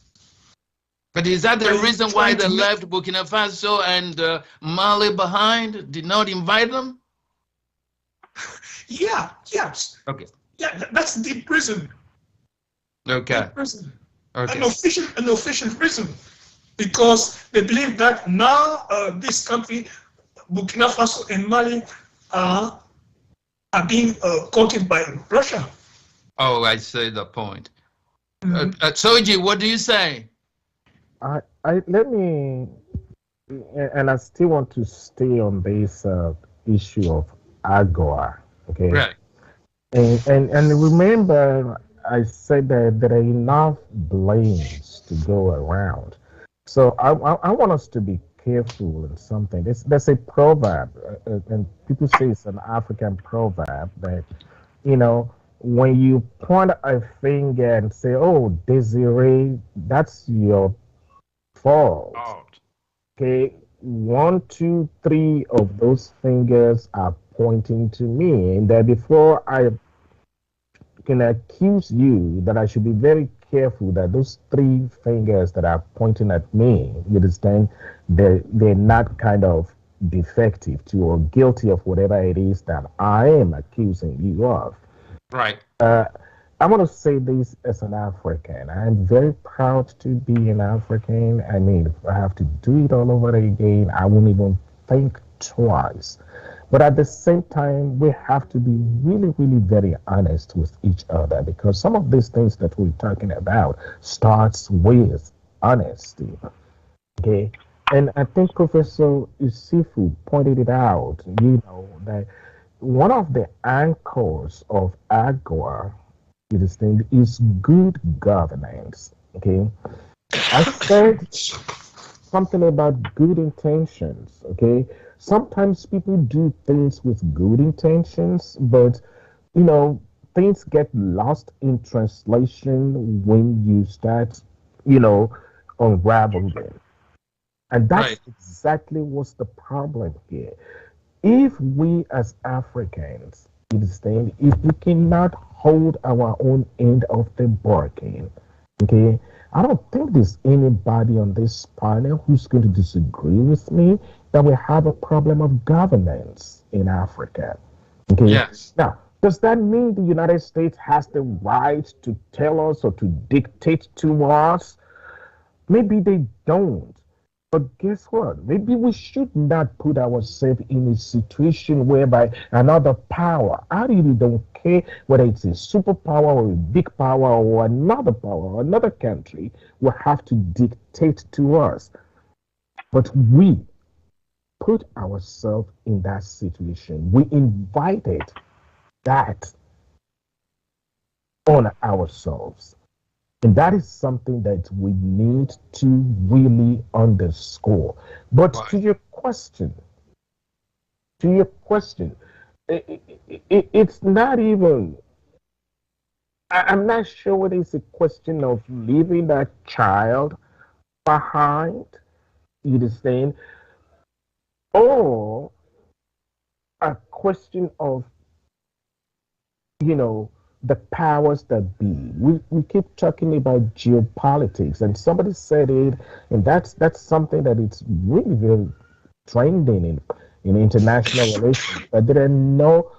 But is that the reason why they left Burkina Faso and Mali behind? Did not invite them? Yeah, yes. Okay. Yeah, that's the reason. Okay. Deep reason. Okay. An official reason. Because they believe that now this country, Burkina Faso and Mali, are being courted by Russia. Oh, I see the point. Soji, what do you say? Let me, and I still want to stay on this issue of AGOA, okay? Right. And remember, I said that there are enough blames to go around. So I want us to be careful in something. There's a proverb, and people say it's an African proverb that, when you point a finger and say, "Oh, Desiree, that's your fault." Okay, 1, 2, 3 of those fingers are pointing to me, and that before I can accuse you, that I should be very careful that those 3 fingers that are pointing at me, you understand, they're not kind of defective to or guilty of whatever it is that I am accusing you of. Right. I want to say this as an African. I'm very proud to be an African. I mean, if I have to do it all over again, I won't even think twice. But at the same time, we have to be really, really very honest with each other, because some of these things that we're talking about starts with honesty. Okay? And I think Professor Isifu pointed it out, that one of the anchors of AGOA is good governance. Okay? I said something about good intentions. Okay? Sometimes people do things with good intentions, but things get lost in translation when you start, unraveling them. And that's exactly what's the problem here. if we as Africans, understand, if we cannot hold our own end of the bargain, okay, I don't think there's anybody on this panel who's going to disagree with me that we have a problem of governance in Africa. Okay. Yes. Now, does that mean the United States has the right to tell us or to dictate to us? Maybe they don't. But guess what? Maybe we should not put ourselves in a situation whereby another power, I really don't care whether it's a superpower or a big power or another power or another country, will have to dictate to us. But we put ourselves in that situation. We invited that on ourselves. And that is something that we need to really underscore. But to your question, it's not even, I'm not sure whether it's a question of leaving that child behind, you understand, or a question of, you know, the powers that be. We keep talking about geopolitics, and somebody said it, and that's something that it's really very trending in international relations. But there are no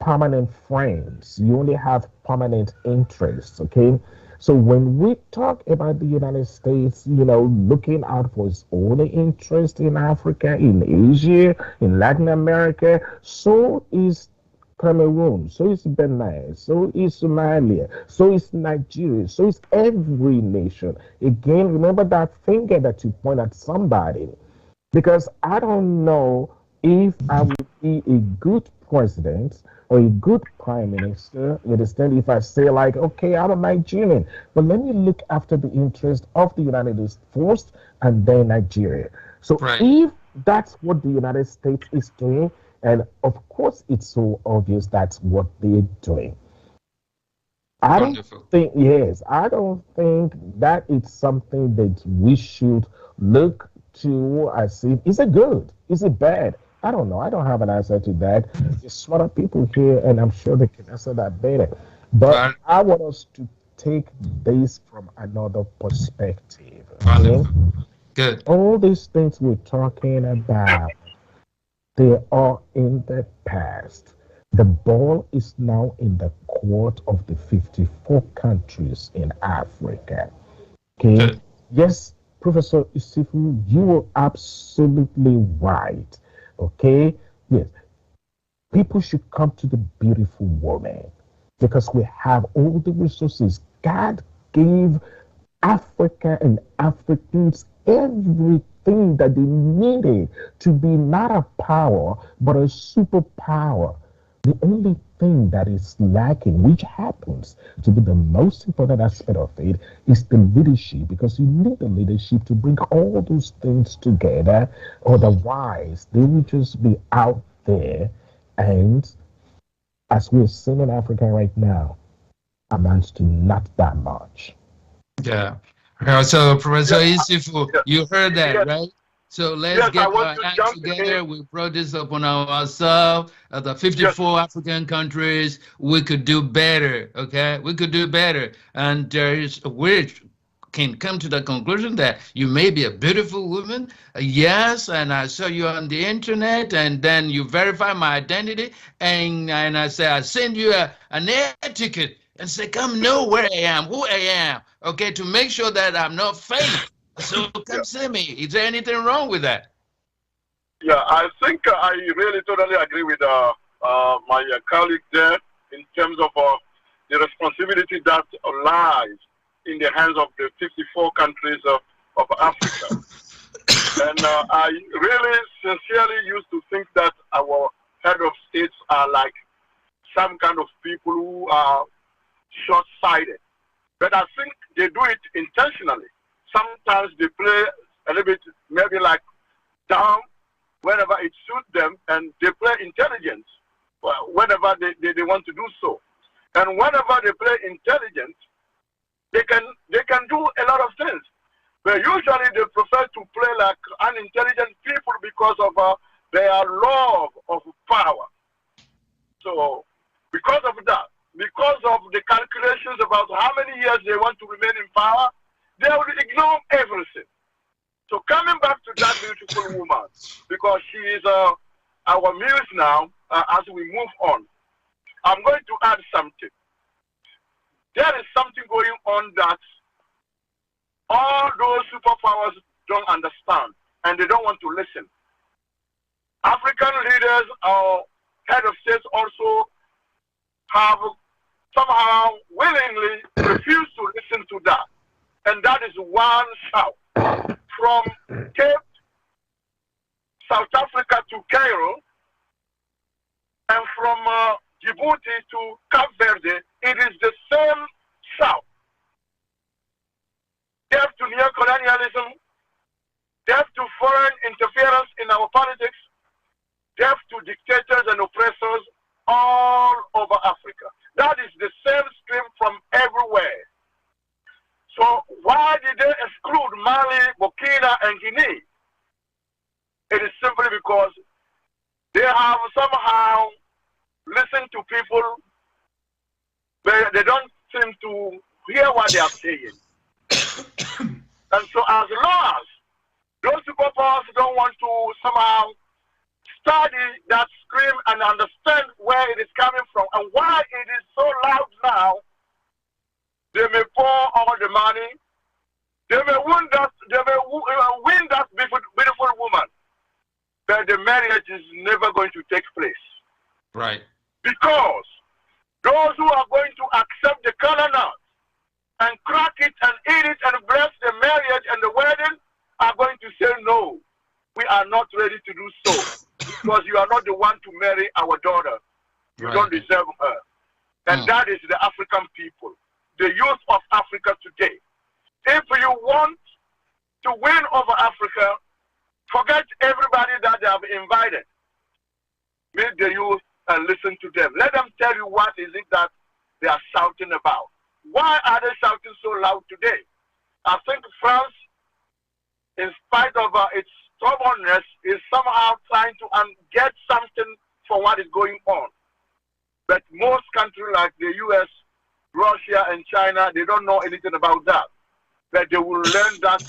permanent friends. You only have permanent interests. Okay. So when we talk about the United States, you know, looking out for its own interest in Africa, in Asia, in Latin America, so is Cameroon, so is Benin, so is Somalia, so is Nigeria, so is every nation. Again, remember that finger that you point at somebody, because I don't know if I would be a good president or a good prime minister, you understand, if I say like, okay, I'm a Nigerian, but let me look after the interest of the United States first and then Nigeria. So if that's what the United States is doing, and of course, it's so obvious that's what they're doing. I don't think that it's something that we should look to as if, is it good? Is it bad? I don't know. I don't have an answer to that. There's smarter people here, and I'm sure they can answer that better. But I want us to take this from another perspective. Okay? Good. All these things we're talking about, they are in the past. The ball is now in the court of the 54 countries in Africa. Okay. Yes, Professor Isifu, you were absolutely right. Okay. Yes. People should come to the beautiful woman because we have all the resources. God gave Africa and Africans everything that they needed to be not a power, but a superpower. The only thing that is lacking, which happens to be the most important aspect of it, is the leadership, because you need the leadership to bring all those things together. Otherwise, they will just be out there, and as we're seeing in Africa right now, amounts to not that much. Yeah. So, Professor Isifu, you heard that, right? So let's get our hands together. We brought this upon ourselves. The 54 African countries, we could do better, okay? We could do better. And we can come to the conclusion that you may be a beautiful woman. Yes, and I saw you on the internet, and then you verify my identity, and I say, I send you an air ticket and say, come know where I am, who I am, okay, to make sure that I'm not fake. So come see me. Is there anything wrong with that? Yeah, I think I really totally agree with my colleague there in terms of the responsibility that lies in the hands of the 54 countries of Africa. And I really sincerely used to think that our head of states are like some kind of people who are short-sighted. But I think they do it intentionally. Sometimes they play a little bit, maybe like down whenever it suits them, and they play intelligence whenever they want to do so. And whenever they play intelligence, they can do a lot of things. But usually they prefer to play like unintelligent people because of their love of power. So because of that, because of the calculations about how many years they want to remain in power, they will ignore everything. So coming back to that beautiful woman, because she is our muse now, as we move on, I'm going to add something. There is something going on that all those superpowers don't understand, and they don't want to listen. African leaders or head of states also have somehow willingly refused to listen to that. And that is one shout. From Cape, South Africa to Cairo, and from Djibouti to Cape Verde, it is the same shout. Death to neocolonialism, death to foreign interference in our politics, death to dictators and oppressors all over Africa. That is the same stream from everywhere. So why did they exclude Mali, Burkina, and Guinea? It is simply because they have somehow listened to people, but they don't seem to hear what they are saying. And so as long as those superpowers don't want to somehow study that scream and understand where it is coming from and why it is so loud now, they may pour all the money, they may win that beautiful woman, but the marriage is never going to take place. Right. Because those who are going to accept the color nut and crack it and eat it and bless the marriage and the wedding are going to say, no, we are not ready to do so because you are not the one to marry our daughter. You don't deserve her. And that is the African people, the youth of Africa today. If you want to win over Africa, forget everybody that they have invited. Meet the youth and listen to them. Let them tell you what is it that they are shouting about. Why are they shouting so loud today? I think France, in spite of its stubbornness, is somehow trying to get something for what is going on. But most countries like the US, Russia, and China, they don't know anything about that. But they will learn that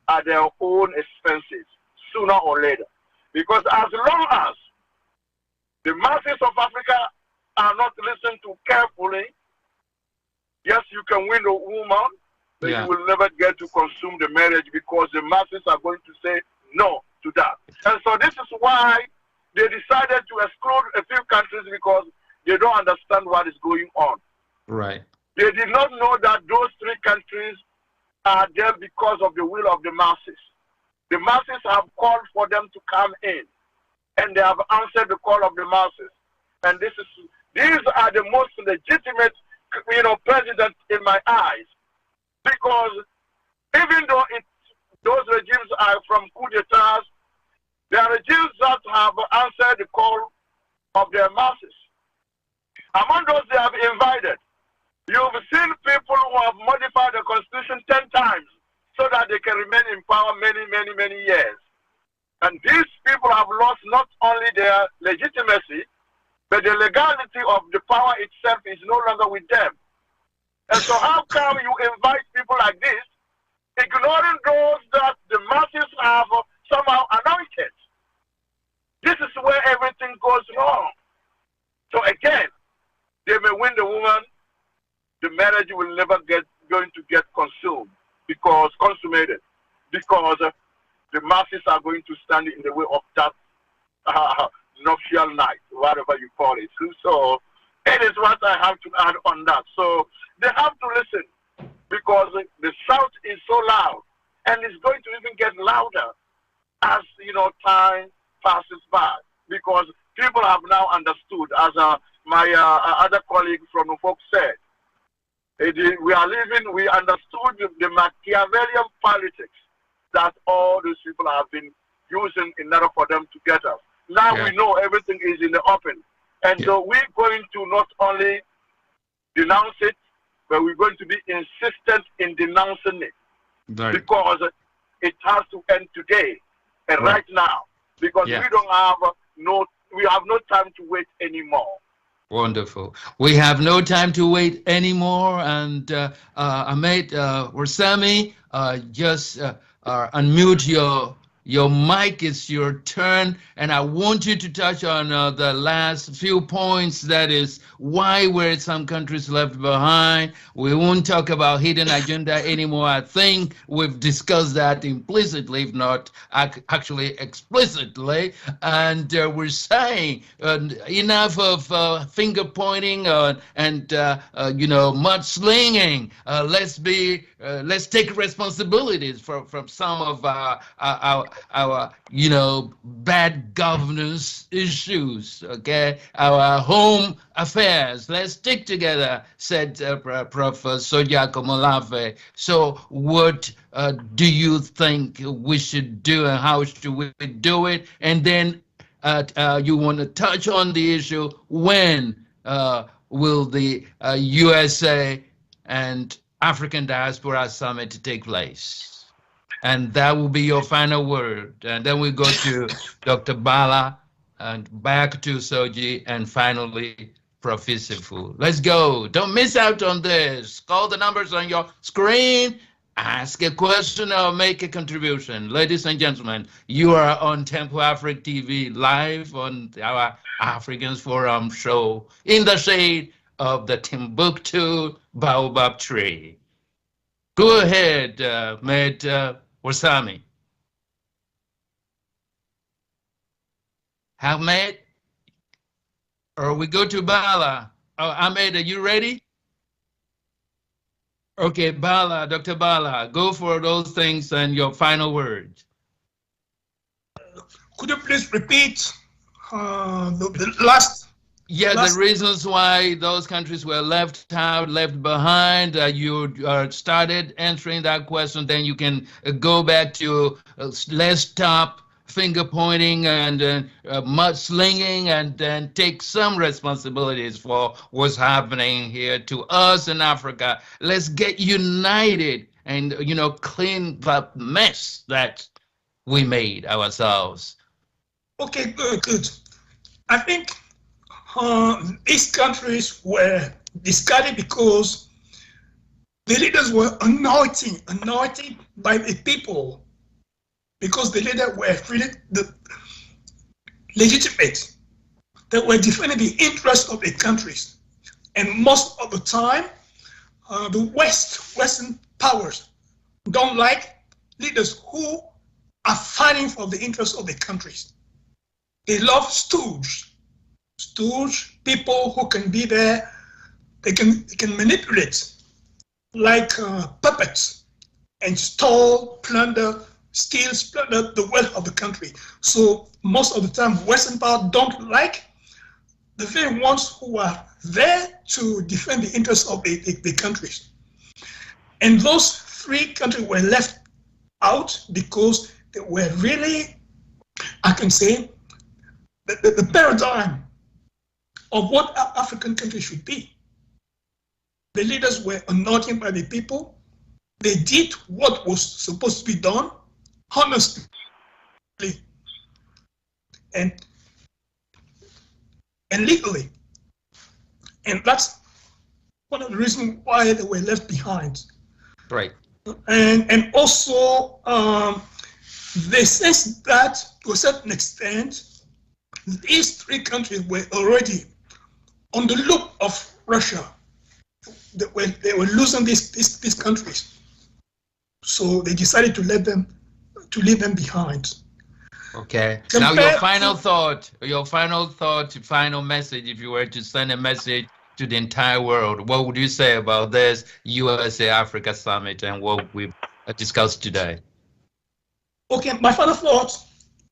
at their own expenses, sooner or later. Because as long as the masses of Africa are not listened to carefully, yes, you can win a woman, but you will never get to consume the marriage because the masses are going to say no to that. And so this is why they decided to exclude a few countries because they don't understand what is going on. Right. They did not know that those three countries are there because of the will of the masses. The masses have called for them to come in, and they have answered the call of the masses. And these are the most legitimate, presidents in my eyes, because even though those regimes are from coup d'etats, they are regimes that have answered the call of their masses. Among those they have invited, you've seen people who have modified the constitution 10 times so that they can remain in power many, many, many years. And these people have lost not only their legitimacy, but the legality of the power itself is no longer with them. And so how come you invite people like this, ignoring those that the masses have somehow anointed? This is where everything goes wrong. So again, they may win the woman, the marriage will never going to get consummated, because the masses are going to stand in the way of that nuptial night, whatever you call it. So it is what I have to add on that. So they have to listen, because the shout is so loud, and it's going to even get louder as time passes by, because people have now understood, as my other colleague from Ufuk said, we understood the Machiavellian politics that all these people have been using in order for them to get us. Now we know everything is in the open. And so we're going to not only denounce it, but we're going to be insistent in denouncing it. Because it has to end today and right now. because Yeah. we have no time to wait anymore. Wonderful. We have no time to wait anymore. And Ahmed Warsame, just unmute your mic. It's your turn. And I want you to touch on the last few points. That is why were some countries left behind. We won't talk about hidden agenda anymore. I think we've discussed that implicitly, if not actually explicitly. And we're saying enough of finger pointing and mudslinging. Let's take responsibilities from some of our bad governance issues, okay? Our home affairs. Let's stick together, said Prof. Soja Komolafe. So what do you think we should do, and how should we do it? And then you want to touch on the issue, when will the USA and African Diaspora Summit take place? And that will be your final word. And then we go to Dr. Bala, and back to Soji, and finally, Professor Fu. Let's go. Don't miss out on this. Call the numbers on your screen. Ask a question or make a contribution. Ladies and gentlemen, you are on Tempo Africa TV, live on our Africans Forum show, in the shade of the Timbuktu Baobab tree. Go ahead, Ahmed Warsame. Ahmed? Or we go to Bala. Ahmed, are you ready? Okay, Bala, Dr. Bala, go for those things and your final words. Could you please repeat the last? Yeah, the reasons why those countries were left out, left behind. You started answering that question, then you can go back to let's stop finger pointing and mudslinging, and then take some responsibilities for what's happening here to us in Africa. Let's get united and, clean the mess that we made ourselves. Okay, good. I think these countries were discarded because the leaders were anointed by the people, because the leaders were really legitimate. They were defending the interests of the countries. And most of the time, the Western powers don't like leaders who are fighting for the interests of the countries. They love stooges, people who can be there, they can manipulate like puppets and steal, plunder the wealth of the country. So most of the time, Western power don't like the very ones who are there to defend the interests of the countries. And those three countries were left out because they were really, I can say, the paradigm of what African countries should be. The leaders were anointed by the people. They did what was supposed to be done, honestly, and legally. And that's one of the reasons why they were left behind. Right. And also, they sense that to a certain extent, these three countries were already on the loop of Russia. They were losing these countries. So they decided to leave them behind. Okay. Now your final thought, final message, if you were to send a message to the entire world, what would you say about this USA Africa Summit and what we've discussed today? Okay, my final thought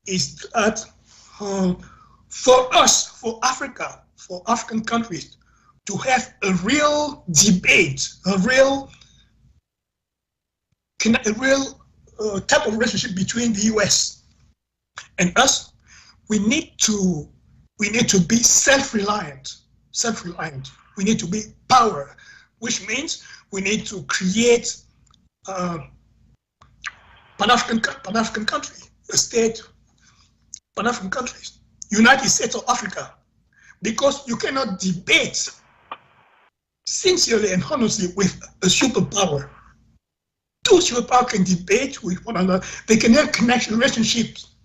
is that for us, for Africa, for African countries, to have a real debate, a real type of relationship between the US and us, we need to be self-reliant. We need to be power, which means we need to create Pan-African country, a state Pan-African countries, United States of Africa, because you cannot debate sincerely and honestly with a superpower. Two superpowers can debate with one another. They can have connection relationships.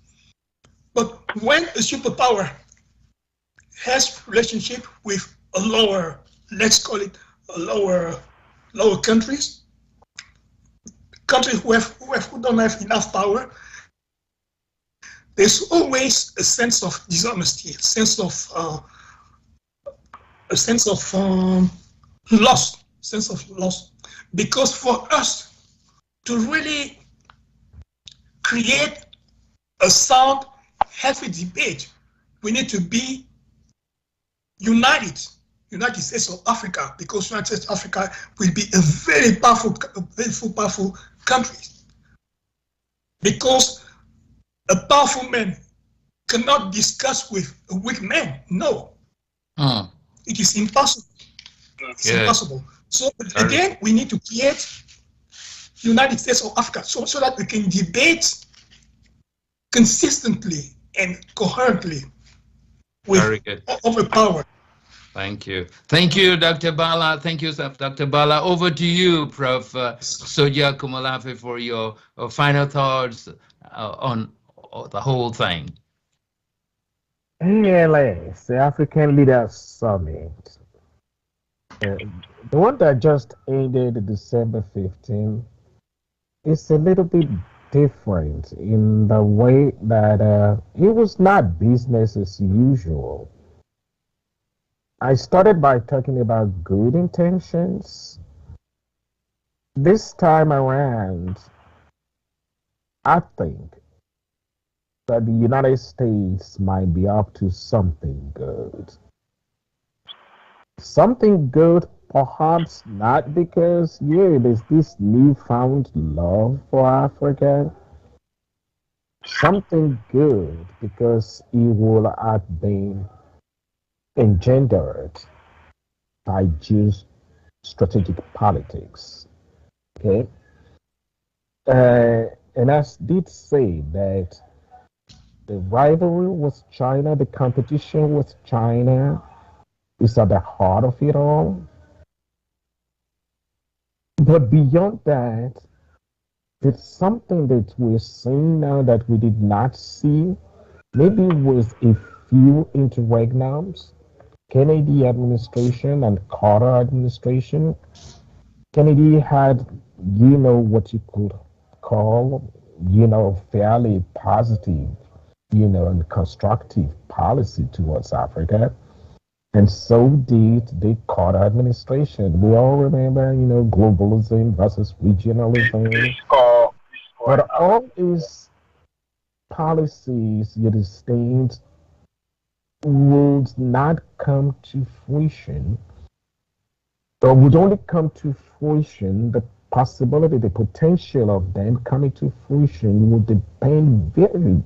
But when a superpower has relationship with a lower, let's call it a lower countries who don't have enough power, there's always a sense of dishonesty, a sense of loss. Because for us to really create a sound, healthy debate, we need to be United States of Africa, because United States of Africa will be a very powerful country. Because a powerful man cannot discuss with a weak man. No. It is impossible. It's impossible. So again, we need to create United States of Africa so that we can debate consistently and coherently with over power. Thank you. Thank you, Dr. Bala. Thank you, Dr. Bala. Over to you, Prof. Soja Kumalafe, for your final thoughts on the whole thing. ALS, the African Leaders Summit. The one that just ended December 15, is a little bit different in the way that it was not business as usual. I started by talking about good intentions. This time around, I think that the United States might be up to something good. Something good, perhaps not because, there's this newfound love for Africa. Something good because it will have been engendered by just strategic politics. Okay? And I did say that the rivalry with China, the competition with China, is at the heart of it all. But beyond that, it's something that we're seeing now that we did not see, maybe with a few interregnums. Kennedy administration and Carter administration. Kennedy had, what you could call, fairly positive, and constructive policy towards Africa. And so did the Carter administration. We all remember, globalism versus regionalism. But all these policies, things would not come to fruition, or would only come to fruition, the possibility, the potential of them coming to fruition would depend very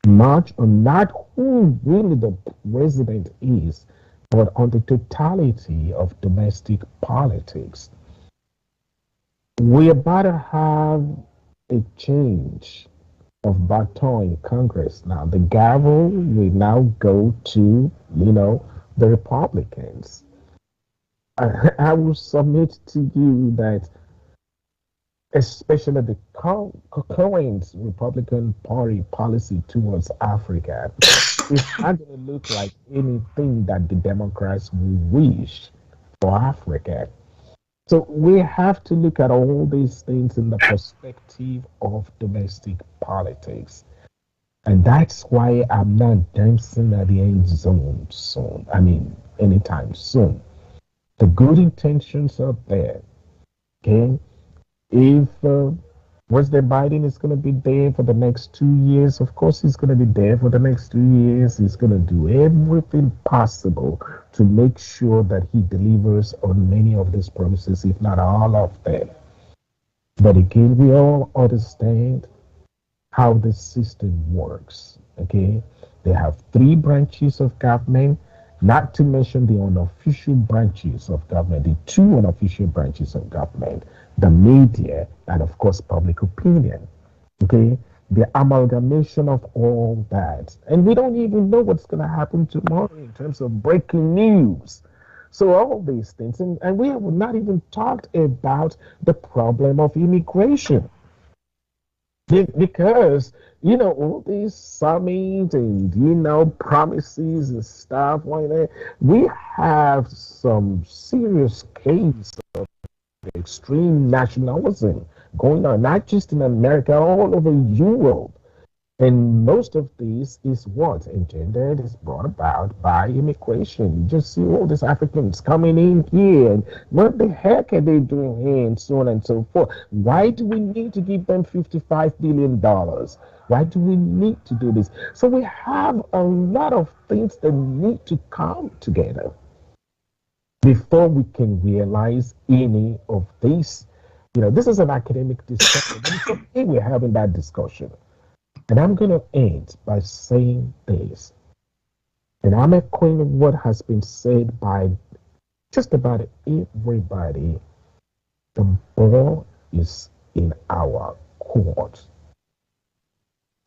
much on not who really the president is, but on the totality of domestic politics. We're about to have a change of baton in Congress now. The gavel will now go to, the Republicans. I will submit to you that especially the current Republican Party policy towards Africa is not going to look like anything that the Democrats wish for Africa. So we have to look at all these things in the perspective of domestic politics. And that's why I'm not dancing at the end zone soon. Anytime soon. The good intentions are there. Okay? If President Biden is going to be there for the next 2 years, of course he's going to be there for the next 2 years. He's going to do everything possible to make sure that he delivers on many of these promises, if not all of them. But again, we all understand how the system works, okay? They have 3 branches of government, not to mention the unofficial branches of government, the 2 unofficial branches of government, the media, and of course, public opinion, okay? the amalgamation of all that. And we don't even know what's going to happen tomorrow in terms of breaking news. So all these things, and we have not even talked about the problem of immigration. Because, all these summits and, promises and stuff like that, we have some serious case of extreme nationalism going on, not just in America, all over Europe. And most of these is what? Engendered, is brought about by immigration. You just see all these Africans coming in here, and what the heck are they doing here, and so on and so forth. Why do we need to give them $55 billion? Why do we need to do this? So we have a lot of things that need to come together before we can realize any of this. This is an academic discussion. It's okay we're having that discussion. And I'm going to end by saying this. And I'm echoing what has been said by just about everybody. The ball is in our court.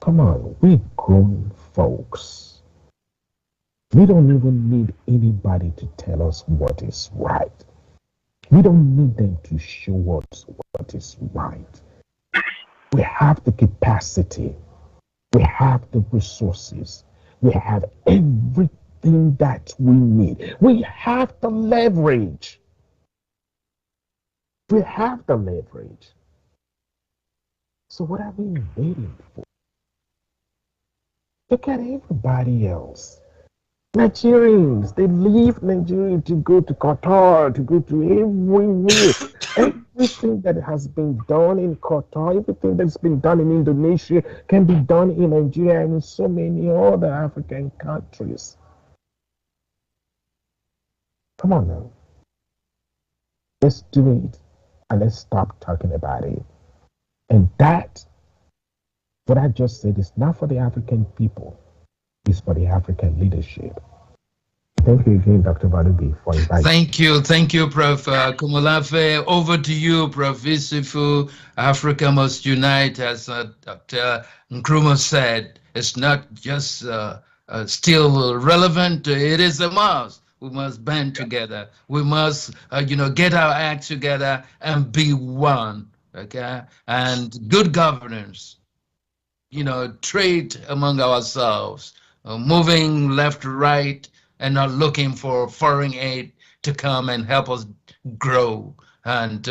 Come on, we're grown folks. We don't even need anybody to tell us what is right. We don't need them to show us what is right. We have the capacity. We have the resources. We have everything that we need. We have the leverage. We have the leverage. So what are we waiting for? Look at everybody else. Nigerians, they leave Nigeria to go to Qatar, to go to everywhere. Everything that has been done in Qatar, everything that's been done in Indonesia can be done in Nigeria and in so many other African countries. Come on now. Let's do it and let's stop talking about it. And that, what I just said, is not for the African people. Is for the African leadership. Thank you again, Dr. Balubi, for inviting me. Thank you, Prof. Komolafe. Over to you, Prof. Isifu. Africa must unite, as Dr. Nkrumah said. It's not just still relevant, it is a must. We must band together. We must, get our act together and be one, okay? And good governance, trade among ourselves. Moving left to right and not looking for foreign aid to come and help us grow and,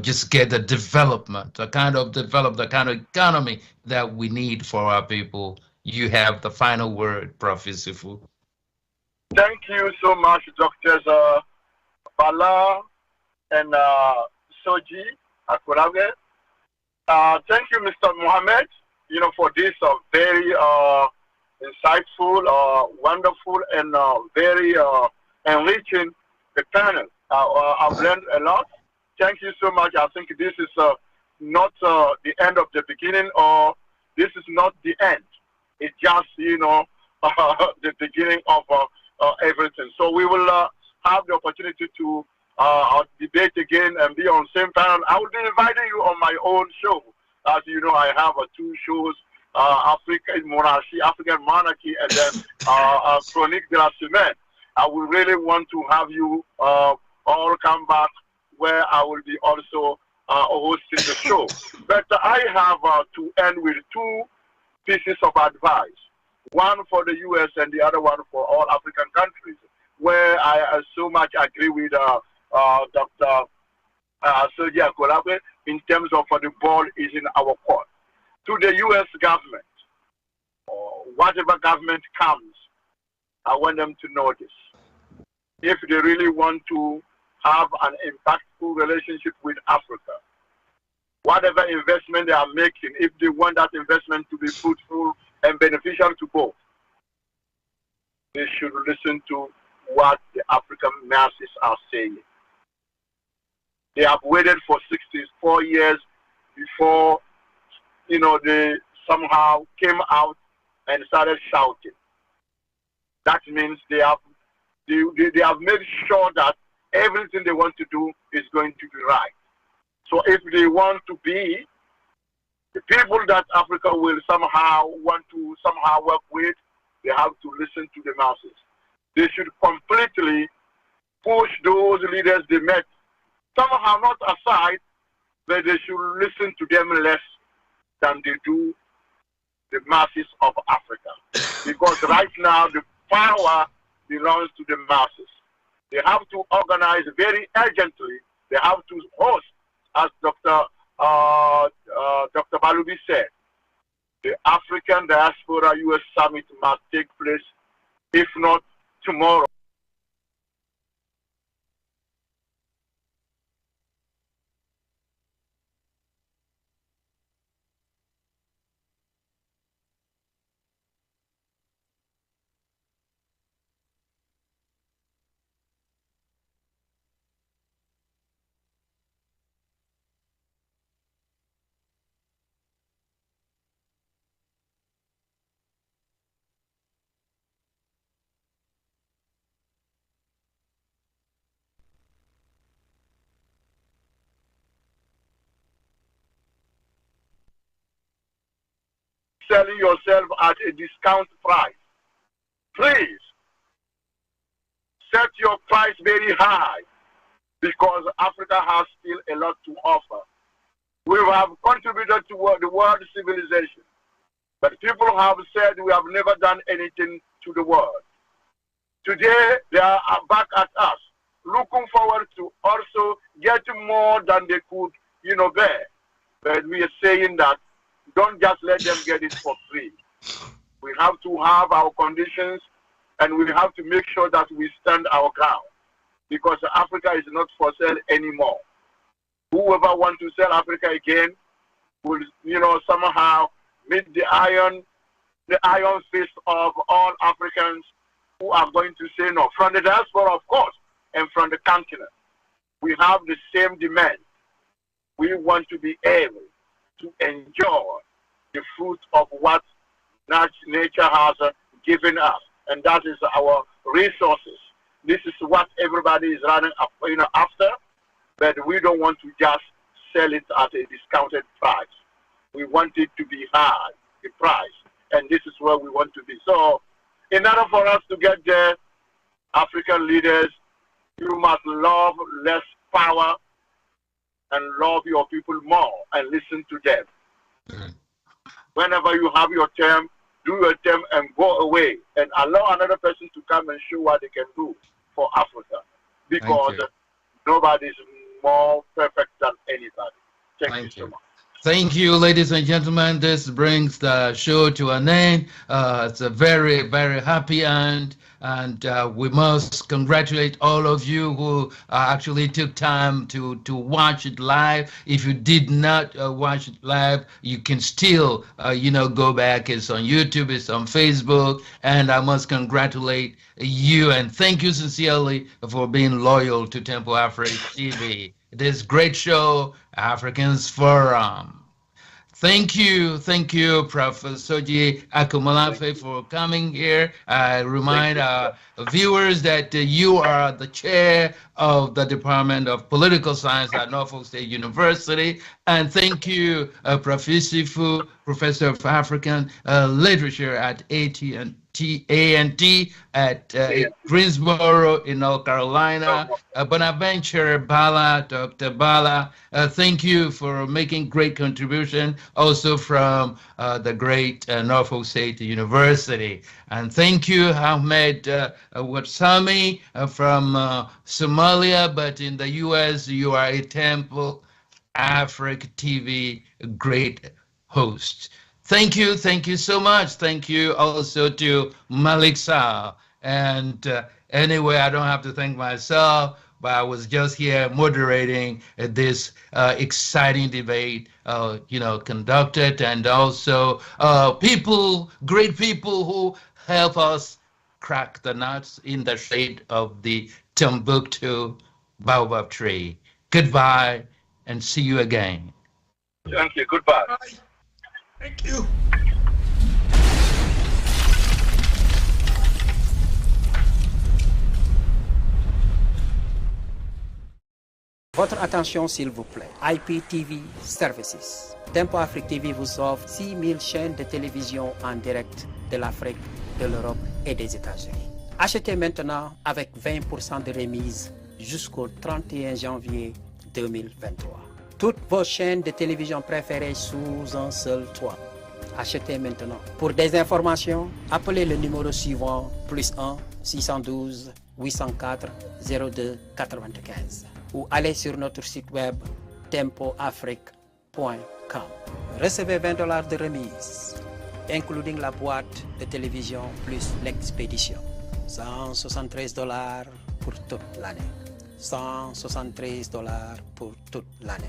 just get the development, the kind of economy that we need for our people. You have the final word, Prof. Isifu. Thank you so much, Drs. Bala and Soji Akurage. Thank you, Mr. Mohammed, for this very insightful, wonderful, and very enriching panel. I've learned a lot. Thank you so much. I think this is not the end of the beginning, or this is not the end. It's just, the beginning of everything. So we will have the opportunity to debate again and be on the same panel. I will be inviting you on my own show. As you know, I have 2 shows. African monarchy, and then Chronique de la Semaine. I would really want to have you all come back, where I will be also hosting the show. But I have to end with 2 pieces of advice. One for the U.S. and the other one for all African countries, where I so much agree with Dr. Soji Akurage in terms of the ball is in our court. To the U.S. government, or whatever government comes, I want them to know this. If they really want to have an impactful relationship with Africa, whatever investment they are making, if they want that investment to be fruitful and beneficial to both, they should listen to what the African masses are saying. They have waited for 64 years before they somehow came out and started shouting. That means they have made sure that everything they want to do is going to be right. So if they want to be The people that Africa will somehow want to work with, they have to listen to the masses. They should completely push those leaders they met, somehow not aside, but they should listen to them less than they do the masses of Africa. Because right now the power belongs to the masses. They have to organize very urgently. They have to host, as Dr. Balubi said, the African Diaspora US Summit must take place, if not tomorrow. Selling yourself at a discount price. Please set your price very high, because Africa has still a lot to offer. We have contributed to the world civilization, but people have said we have never done anything to the world. Today they are back at us, looking forward to also get more than they could, bear. But we are saying that don't just let them get it for free. We have to have our conditions, and we have to make sure that we stand our ground, because Africa is not for sale anymore. Whoever wants to sell Africa again will, somehow meet the iron fist of all Africans who are going to say no. From the diaspora, of course, and from the continent, we have the same demand. We want to be able to enjoy the fruit of what nature has given us, and that is our resources. This is what everybody is running after, but we don't want to just sell it at a discounted price. We want it to be high, the price, and this is where we want to be. So in order for us to get there, African leaders, you must love less power and love your people more and listen to them. Whenever you have your term, do your term and go away and allow another person to come and show what they can do for Africa, because nobody is more perfect than anybody. Thank you so much. Thank you, ladies and gentlemen. This brings the show to an end. It's a very, very happy end. And we must congratulate all of you who actually took time to watch it live. If you did not watch it live, you can still, go back. It's on YouTube, it's on Facebook. And I must congratulate you and thank you sincerely for being loyal to Temple Africa TV. This great show, Africans Forum. Thank you, Professor Soji Akomolafe, for coming here. I remind our viewers that you are the chair of the Department of Political Science at Norfolk State University. And thank you, Professor of African Literature at A&T at Greensboro in North Carolina. Bonaventure Bala, Dr. Bala, thank you for making great contribution, also from the great Norfolk State University. And thank you, Ahmed Watsami from Somalia, but in the US, you are a Temple Africa TV great host. Thank you so much. Thank you also to Malik Sal. And anyway, I don't have to thank myself, but I was just here moderating this exciting debate, conducted, and also great people who help us crack the nuts in the shade of the Timbuktu baobab tree. Goodbye, and see you again. Thank you. Goodbye. Bye. Thank you. Votre attention s'il vous plaît. IPTV Services. Tempo Afrique TV vous offre 6000 chaînes de télévision en direct de l'Afrique, de l'Europe et des États-Unis. Achetez maintenant avec 20% de remise jusqu'au 31 janvier 2023. Toutes vos chaînes de télévision préférées sous un seul toit. Achetez maintenant. Pour des informations, appelez le numéro suivant +1 612 804 02 95 ou allez sur notre site web tempoafrique.com. Recevez $20 de remise, including la boîte de télévision plus l'expédition. $173 pour toute l'année. $173 pour toute l'année.